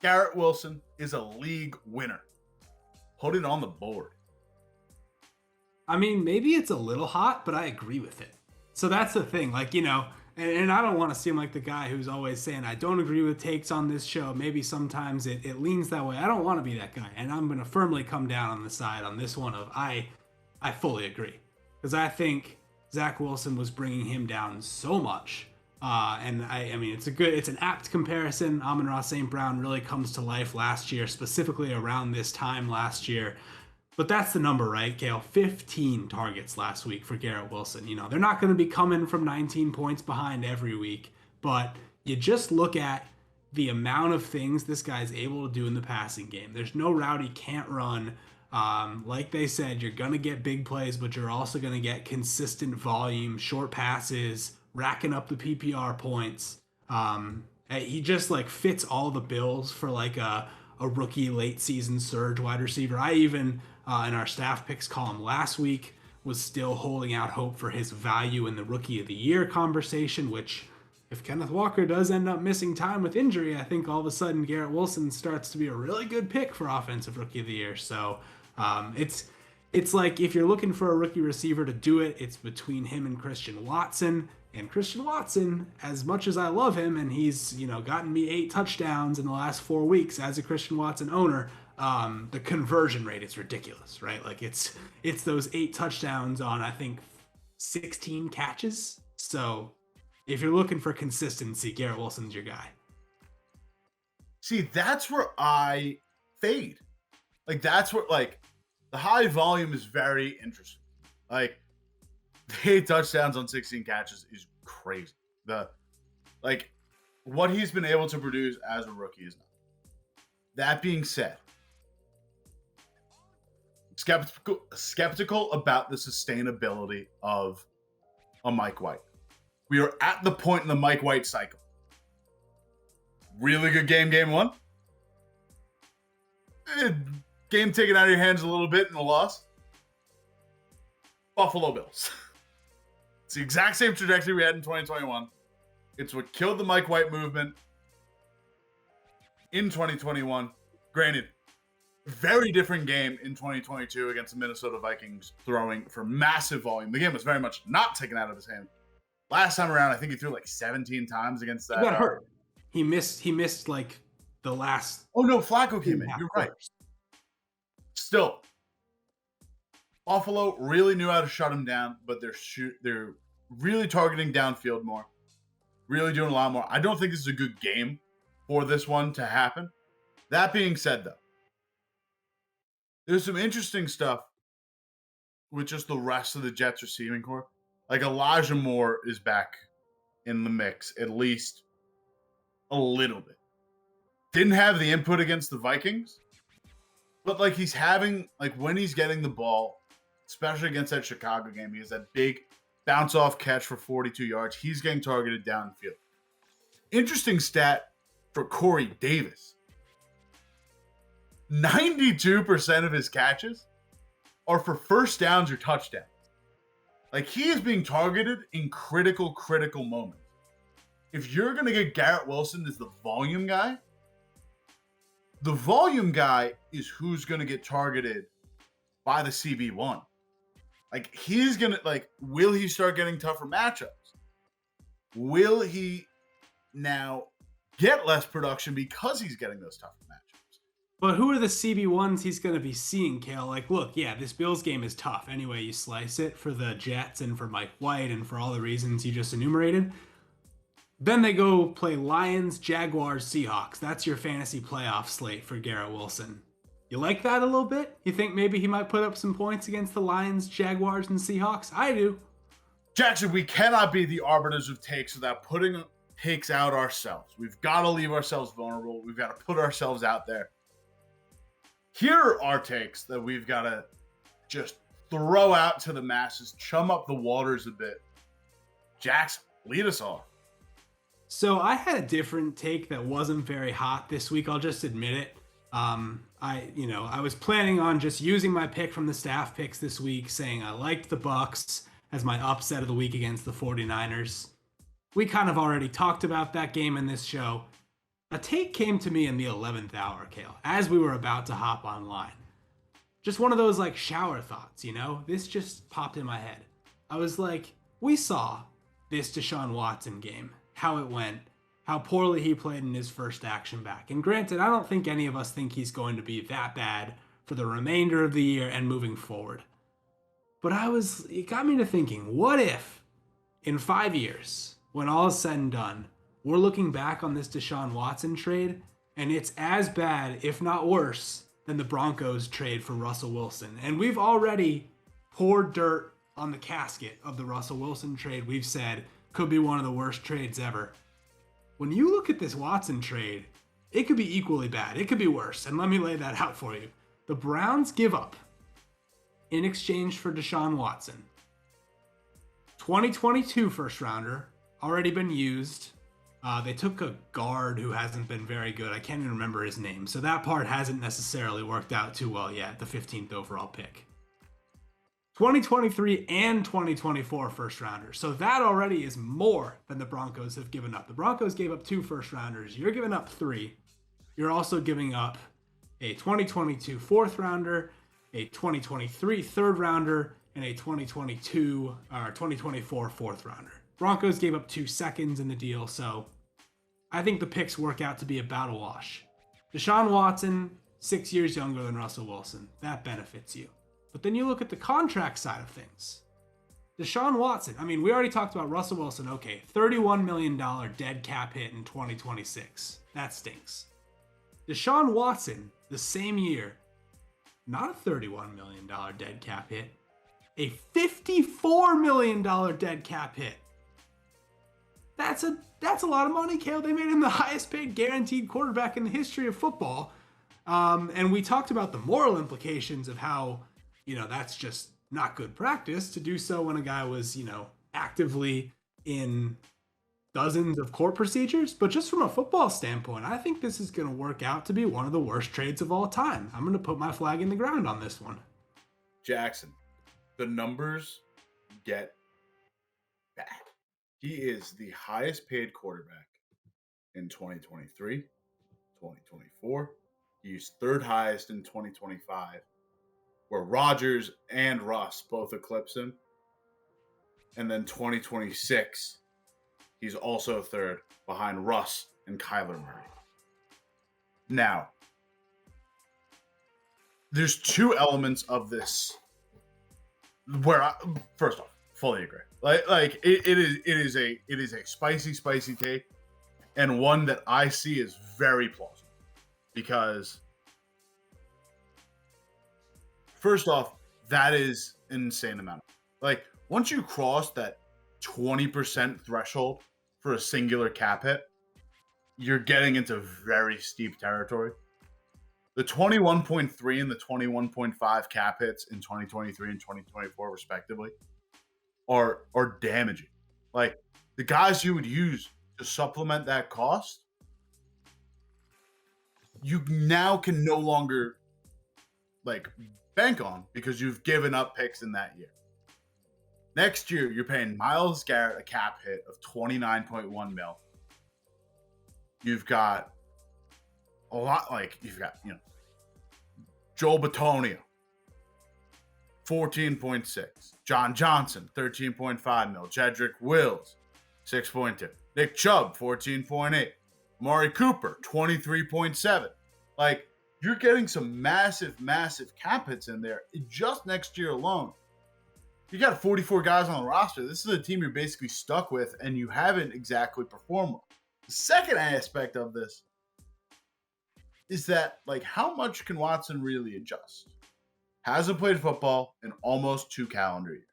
Garrett Wilson is a league winner. Put it on the board. I mean, maybe it's a little hot, but I agree with it. So that's the thing. Like, you know, and I don't want to seem like the guy who's always saying, I don't agree with takes on this show. Maybe sometimes it leans that way. I don't want to be that guy. And I'm going to firmly come down on the side on this one of I fully agree. Because I think Zach Wilson was bringing him down so much. And I mean, it's an apt comparison. Amon-Ra St. Brown really comes to life last year, specifically around this time last year. But that's the number, right, Cale? 15 targets last week for Garrett Wilson. You know, they're not going to be coming from 19 points behind every week, but you just look at the amount of things this guy's able to do in the passing game. There's no route he can't run. Like they said, you're going to get big plays, but you're also going to get consistent volume, short passes, racking up the PPR points. He just like fits all the bills for like a rookie late season surge wide receiver. I even in our staff picks column last week was still holding out hope for his value in the rookie of the year conversation, which if Kenneth Walker does end up missing time with injury, I think all of a sudden Garrett Wilson starts to be a really good pick for offensive rookie of the year. So it's like if you're looking for a rookie receiver to do it, it's between him and Christian Watson. And Christian Watson, as much as I love him, and he's, you know, gotten me 8 touchdowns in the last 4 weeks as a Christian Watson owner, the conversion rate is ridiculous, right? Like it's those 8 touchdowns on, I think, 16 catches. So if you're looking for consistency, Garrett Wilson's your guy. See, that's where I fade. Like, that's where, like, the high volume is very interesting. Like, 8 touchdowns on 16 catches is crazy. What he's been able to produce as a rookie is not. That being said, skeptical about the sustainability of a Mike White. We are at the point in the Mike White cycle. Really good game 1. Game taken out of your hands a little bit in the loss. Buffalo Bills. It's the exact same trajectory we had in 2021. It's what killed the Mike White movement in 2021. Granted, very different game in 2022 against the Minnesota Vikings, throwing for massive volume. The game was very much not taken out of his hand. Last time around, I think he threw like 17 times against that. He got hurt. He missed like the last. Oh no, Flacco came in. You're right. Still, Buffalo really knew how to shut him down, but they're really targeting downfield more, really doing a lot more. I don't think this is a good game for this one to happen. That being said, though, there's some interesting stuff with just the rest of the Jets receiving corps. Like Elijah Moore is back in the mix, at least a little bit. Didn't have the input against the Vikings, but like he's having, like when he's getting the ball, especially against that Chicago game, he has that big bounce off catch for 42 yards. He's getting targeted downfield. Interesting stat for Corey Davis. 92% of his catches are for first downs or touchdowns. Like he is being targeted in critical moments. If you're going to get Garrett Wilson as the volume guy is who's going to get targeted by the CB1. Like he's going to, like, will he start getting tougher matchups? Will he now get less production because he's getting those tougher matchups? But who are the CB1s he's going to be seeing, Cale? Like, look, yeah, this Bills game is tough. Anyway, you slice it for the Jets and for Mike White and for all the reasons you just enumerated. Then they go play Lions, Jaguars, Seahawks. That's your fantasy playoff slate for Garrett Wilson. You like that a little bit? You think maybe he might put up some points against the Lions, Jaguars, and Seahawks? I do. Jackson, we cannot be the arbiters of takes without putting takes out ourselves. We've got to leave ourselves vulnerable. We've got to put ourselves out there. Here are our takes that we've got to just throw out to the masses, chum up the waters a bit. Jax, lead us off. So I had a different take that wasn't very hot this week. I'll just admit it. I was planning on just using my pick from the staff picks this week, saying I liked the Bucks as my upset of the week against the 49ers. We kind of already talked about that game in this show. A take came to me in the 11th hour, Cale, as we were about to hop online. Just one of those like shower thoughts, you know? This just popped in my head. I was like, we saw this Deshaun Watson game, how it went, how poorly he played in his first action back. And granted, I don't think any of us think he's going to be that bad for the remainder of the year and moving forward. But it got me to thinking, what if in 5 years, when all is said and done, we're looking back on this Deshaun Watson trade and it's as bad, if not worse, than the Broncos trade for Russell Wilson. And we've already poured dirt on the casket of the Russell Wilson trade. We've said could be one of the worst trades ever. When you look at this Watson trade, it could be equally bad. It could be worse. And let me lay that out for you. The Browns give up, in exchange for Deshaun Watson, 2022 first rounder, already been used. They took a guard who hasn't been very good. I can't even remember his name. So that part hasn't necessarily worked out too well yet, the 15th overall pick. 2023 and 2024 first rounders. So that already is more than the Broncos have given up. The Broncos gave up 2 first rounders. You're giving up 3. You're also giving up a 2022 fourth rounder, a 2023 third rounder, and a 2024 fourth rounder. Broncos gave up 2 seconds in the deal, so I think the picks work out to be about a wash. Deshaun Watson, 6 years younger than Russell Wilson. That benefits you. But then you look at the contract side of things. Deshaun Watson, I mean, we already talked about Russell Wilson. Okay, $31 million dead cap hit in 2026. That stinks. Deshaun Watson, the same year, not a $31 million dead cap hit, a $54 million dead cap hit. That's a lot of money, Cale. They made him the highest paid guaranteed quarterback in the history of football. And we talked about the moral implications of how, that's just not good practice to do so when a guy was, actively in dozens of court procedures. But just from a football standpoint, I think this is going to work out to be one of the worst trades of all time. I'm going to put my flag in the ground on this one. Jackson, the numbers get bad. He is the highest paid quarterback in 2023, 2024. He's third highest in 2025, where Rodgers and Russ both eclipse him. And then 2026, he's also third behind Russ and Kyler Murray. Now, there's 2 elements of this where first off, fully agree. It is a spicy take, and one that I see is very plausible. Because first off, that is an insane amount. Once you cross that 20% threshold for a singular cap hit, you're getting into very steep territory. The 21.3 and the 21.5 cap hits in 2023 and 2024, respectively, are damaging. The guys you would use to supplement that cost, you now can no longer bank on because you've given up picks in that year. Next year, you're paying Myles Garrett a cap hit of $29.1 mil. You've got a lot, Joel Bitonio, 14.6. John Johnson, 13.5 mil. Jedrick Wills, 6.2. Nick Chubb, 14.8. Amari Cooper, 23.7. You're getting some massive cap hits in there just next year alone. You got 44 guys on the roster. This is a team you're basically stuck with, and you haven't exactly performed well. The second aspect of this is that, how much can Watson really adjust? Hasn't played football in almost 2 calendar years.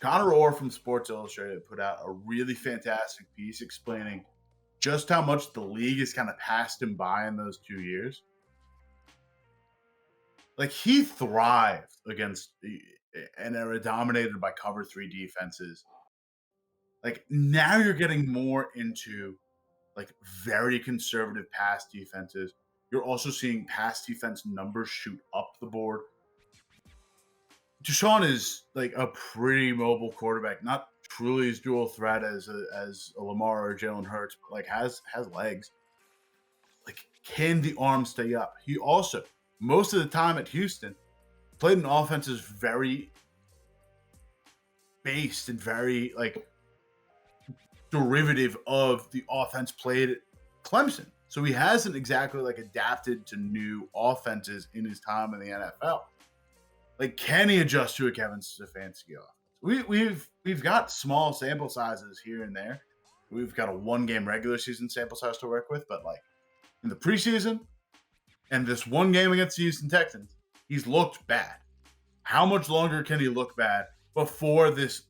Connor Orr from Sports Illustrated put out a really fantastic piece explaining just how much the league has kind of passed him by in those 2 years. He thrived against an era dominated by cover 3 defenses. Now you're getting more into very conservative pass defenses. You're also seeing pass defense numbers shoot up the board. Deshaun is a pretty mobile quarterback, not truly as dual threat as a Lamar or Jalen Hurts, but has legs. can the arm stay up? He also, most of the time at Houston, played an offense is very based and very derivative of the offense played at Clemson. So he hasn't exactly adapted to new offenses in his time in the NFL. Can he adjust to a Kevin Stefanski offense? We've got small sample sizes here and there. We've got a 1-game regular season sample size to work with, but in the preseason and this one game against the Houston Texans, he's looked bad. How much longer can he look bad before this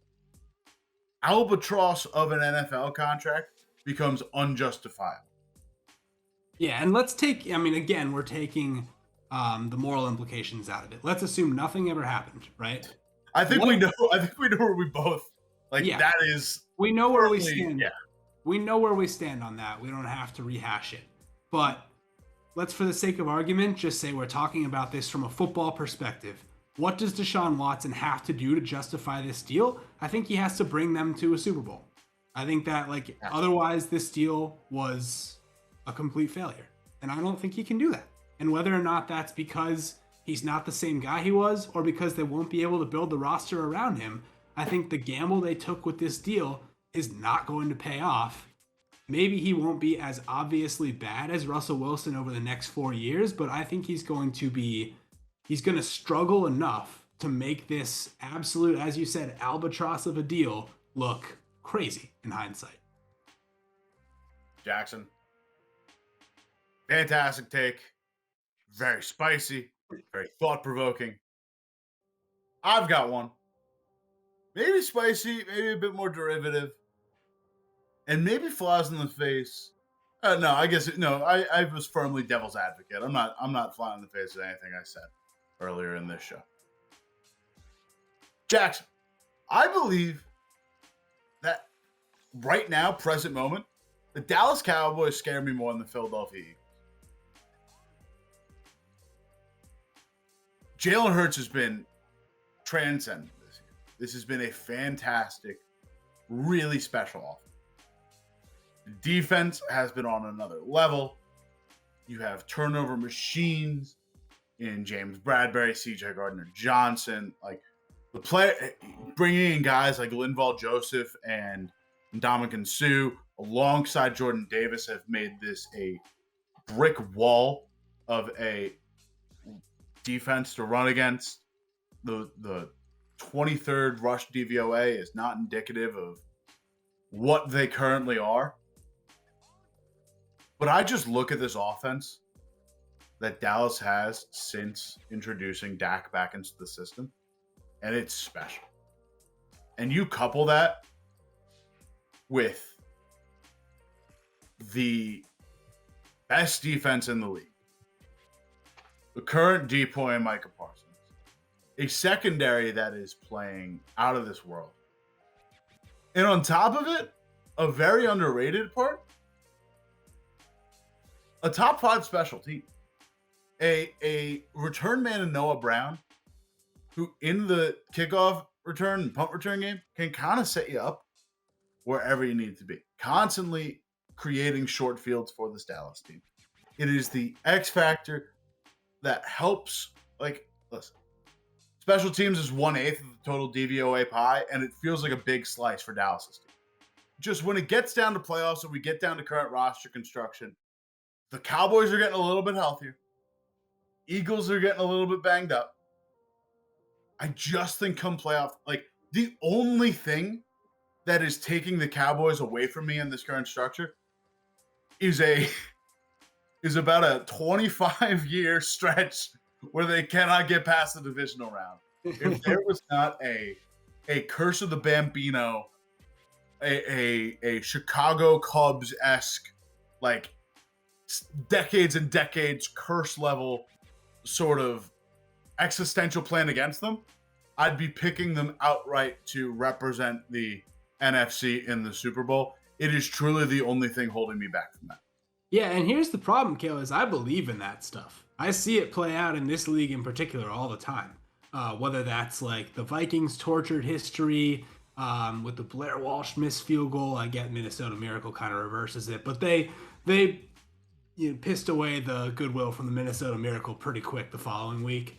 albatross of an NFL contract becomes unjustifiable? Yeah, and let's take, again, we're taking the moral implications out of it. Let's assume nothing ever happened, right? I think we know where we both, Yeah. that is. We know where we stand. Yeah. We know where we stand on that. We don't have to rehash it. But let's, for the sake of argument, just say we're talking about this from a football perspective. What does Deshaun Watson have to do to justify this deal? I think he has to bring them to a Super Bowl. I think that, otherwise this deal was a complete failure. And I don't think he can do that. And whether or not that's because he's not the same guy he was or because they won't be able to build the roster around him, I think the gamble they took with this deal is not going to pay off. Maybe he won't be as obviously bad as Russell Wilson over the next 4 years, but I think he's going to struggle enough to make this absolute, as you said, albatross of a deal look crazy in hindsight. Jackson. Fantastic take. Very spicy. Very thought-provoking. I've got one. Maybe spicy, maybe a bit more derivative. And maybe flies in the face. No, I guess I was firmly devil's advocate. I'm not flying in the face of anything I said earlier in this show. Jackson, I believe that right now, present moment, the Dallas Cowboys scare me more than the Philadelphia Eagles. Jalen Hurts has been transcendent this year. This has been a fantastic, really special offense. The defense has been on another level. You have turnover machines in James Bradbury, CJ Gardner-Johnson. The player, bringing in guys like Linval Joseph and Ndamukong Suh alongside Jordan Davis have made this a brick wall of a defense to run against. The 23rd rush DVOA is not indicative of what they currently are. But I just look at this offense that Dallas has since introducing Dak back into the system, and it's special. And you couple that with the best defense in the league, the current DPOY and Micah Parsons, a secondary that is playing out of this world. And on top of it, a very underrated part, a top 5 special team. A return man in Noah Brown, who in the kickoff return and punt return game can kind of set you up wherever you need to be. Constantly creating short fields for this Dallas team. It is the X factor that helps. Listen, special teams is 1/8 of the total DVOA pie, and it feels like a big slice for Dallas's team. Just when it gets down to playoffs and we get down to current roster construction, the Cowboys are getting a little bit healthier. Eagles are getting a little bit banged up. I just think come playoff, the only thing that is taking the Cowboys away from me in this current structure is about a 25-year stretch where they cannot get past the divisional round. If there was not a Curse of the Bambino, a Chicago Cubs-esque, decades and decades curse level sort of existential plan against them, I'd be picking them outright to represent the NFC in the Super Bowl. It is truly the only thing holding me back from that. Yeah, and here's the problem, Cale, is I believe in that stuff. I see it play out in this league in particular all the time. Whether that's the Vikings tortured history with the Blair Walsh missed field goal. I get Minnesota Miracle kind of reverses it, but they pissed away the goodwill from the Minnesota Miracle pretty quick the following week.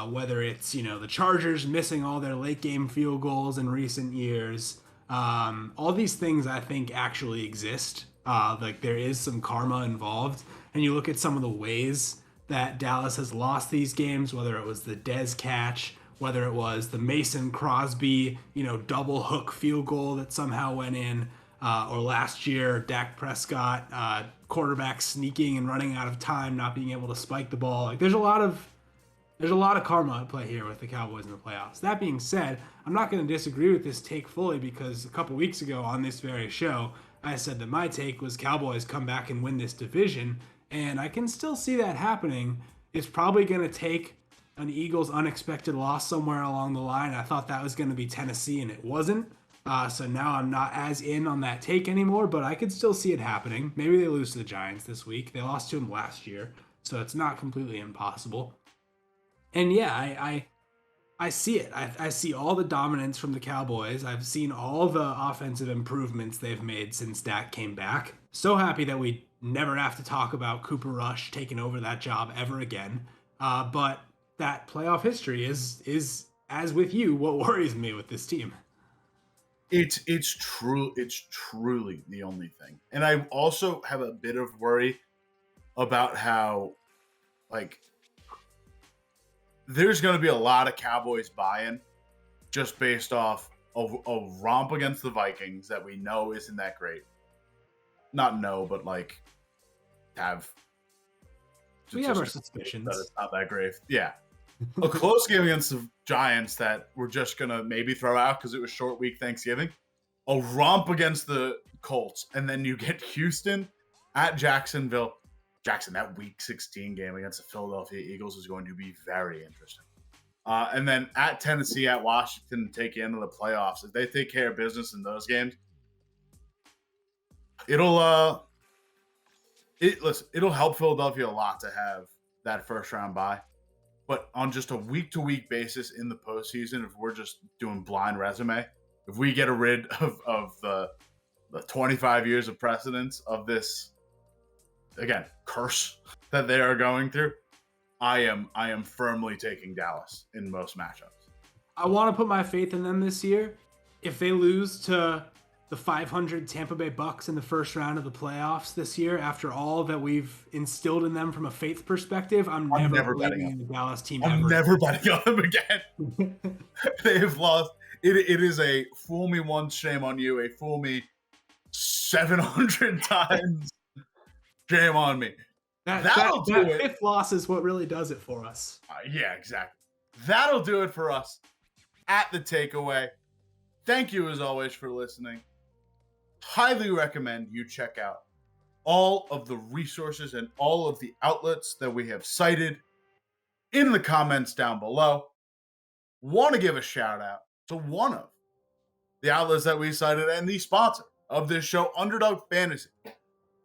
Whether it's, the Chargers missing all their late game field goals in recent years. All these things I think actually exist. Like there is some karma involved. And you look at some of the ways that Dallas has lost these games, whether it was the Dez catch, whether it was the Mason Crosby, double hook field goal that somehow went in, or last year, Dak Prescott, quarterback sneaking and running out of time, not being able to spike the ball. Like there's a lot of karma at play here with the Cowboys in the playoffs. That being said, I'm not going to disagree with this take fully because a couple weeks ago on this very show, I said that my take was Cowboys come back and win this division, and I can still see that happening. It's probably going to take an Eagles unexpected loss somewhere along the line. I thought that was going to be Tennessee, and it wasn't. So now I'm not as in on that take anymore, but I could still see it happening. Maybe they lose to the Giants this week. They lost to them last year, so it's not completely impossible. And yeah, I see it. I see all the dominance from the Cowboys. I've seen all the offensive improvements they've made since Dak came back. So happy that we never have to talk about Cooper Rush taking over that job ever again. But that playoff history is as with you, what worries me with this team. It's truly the only thing. And I also have a bit of worry about how, there's going to be a lot of Cowboys buy-in just based off of a romp against the Vikings that we know isn't that great. Not know, but have. We have our suspicions. That it's not that great. Yeah. A close game against the Giants that we're just going to maybe throw out because it was short week Thanksgiving. A romp against the Colts. And then you get Houston at Jacksonville. That week 16 game against the Philadelphia Eagles is going to be very interesting. And then at Tennessee, at Washington, take you into the playoffs. If they take care of business in those games, it'll help Philadelphia a lot to have that first round bye. But on just a week-to-week basis in the postseason, if we're just doing blind resume, if we get rid of the 25 years of precedence of this, again, curse that they are going through, I am firmly taking Dallas in most matchups. I want to put my faith in them this year. If they lose to the 500 Tampa Bay Bucks in the first round of the playoffs this year, after all that we've instilled in them from a faith perspective, I'm never betting on the Dallas team ever. I'm never betting on them again. They have lost. It is a fool me once, shame on you. A fool me 700 times, shame on me. That fifth loss is what really does it for us. Yeah, exactly. That'll do it for us at The Takeaway. Thank you, as always, for listening. Highly recommend you check out all of the resources and all of the outlets that we have cited in the comments down below. Want to give a shout out to one of the outlets that we cited and the sponsor of this show, Underdog Fantasy.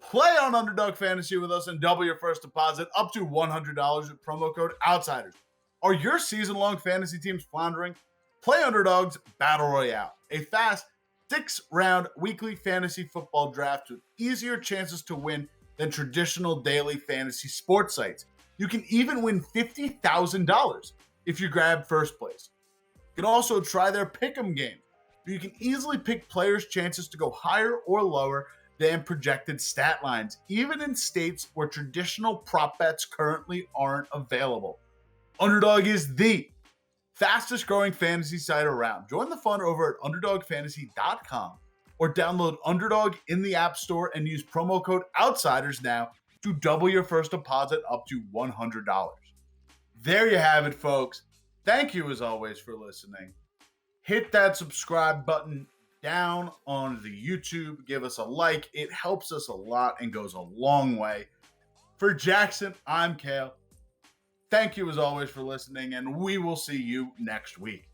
Play on Underdog Fantasy with us and double your first deposit up to $100 with promo code OUTSIDERS. Are your season-long fantasy teams floundering? Play Underdog's Battle Royale, a fast 6-round weekly fantasy football draft with easier chances to win than traditional daily fantasy sports sites. You can even win $50,000 if you grab first place. You can also try their Pick'em game. You can easily pick players' chances to go higher or lower than projected stat lines, even in states where traditional prop bets currently aren't available. Underdog is the fastest growing fantasy site around. Join the fun over at underdogfantasy.com or download Underdog in the App Store and use promo code OUTSIDERS now to double your first deposit up to $100. There you have it, folks. Thank you, as always, for listening. Hit that subscribe button down on the YouTube. Give us a like. It helps us a lot and goes a long way. For Jackson, I'm Cale. Thank you, as always, for listening, and we will see you next week.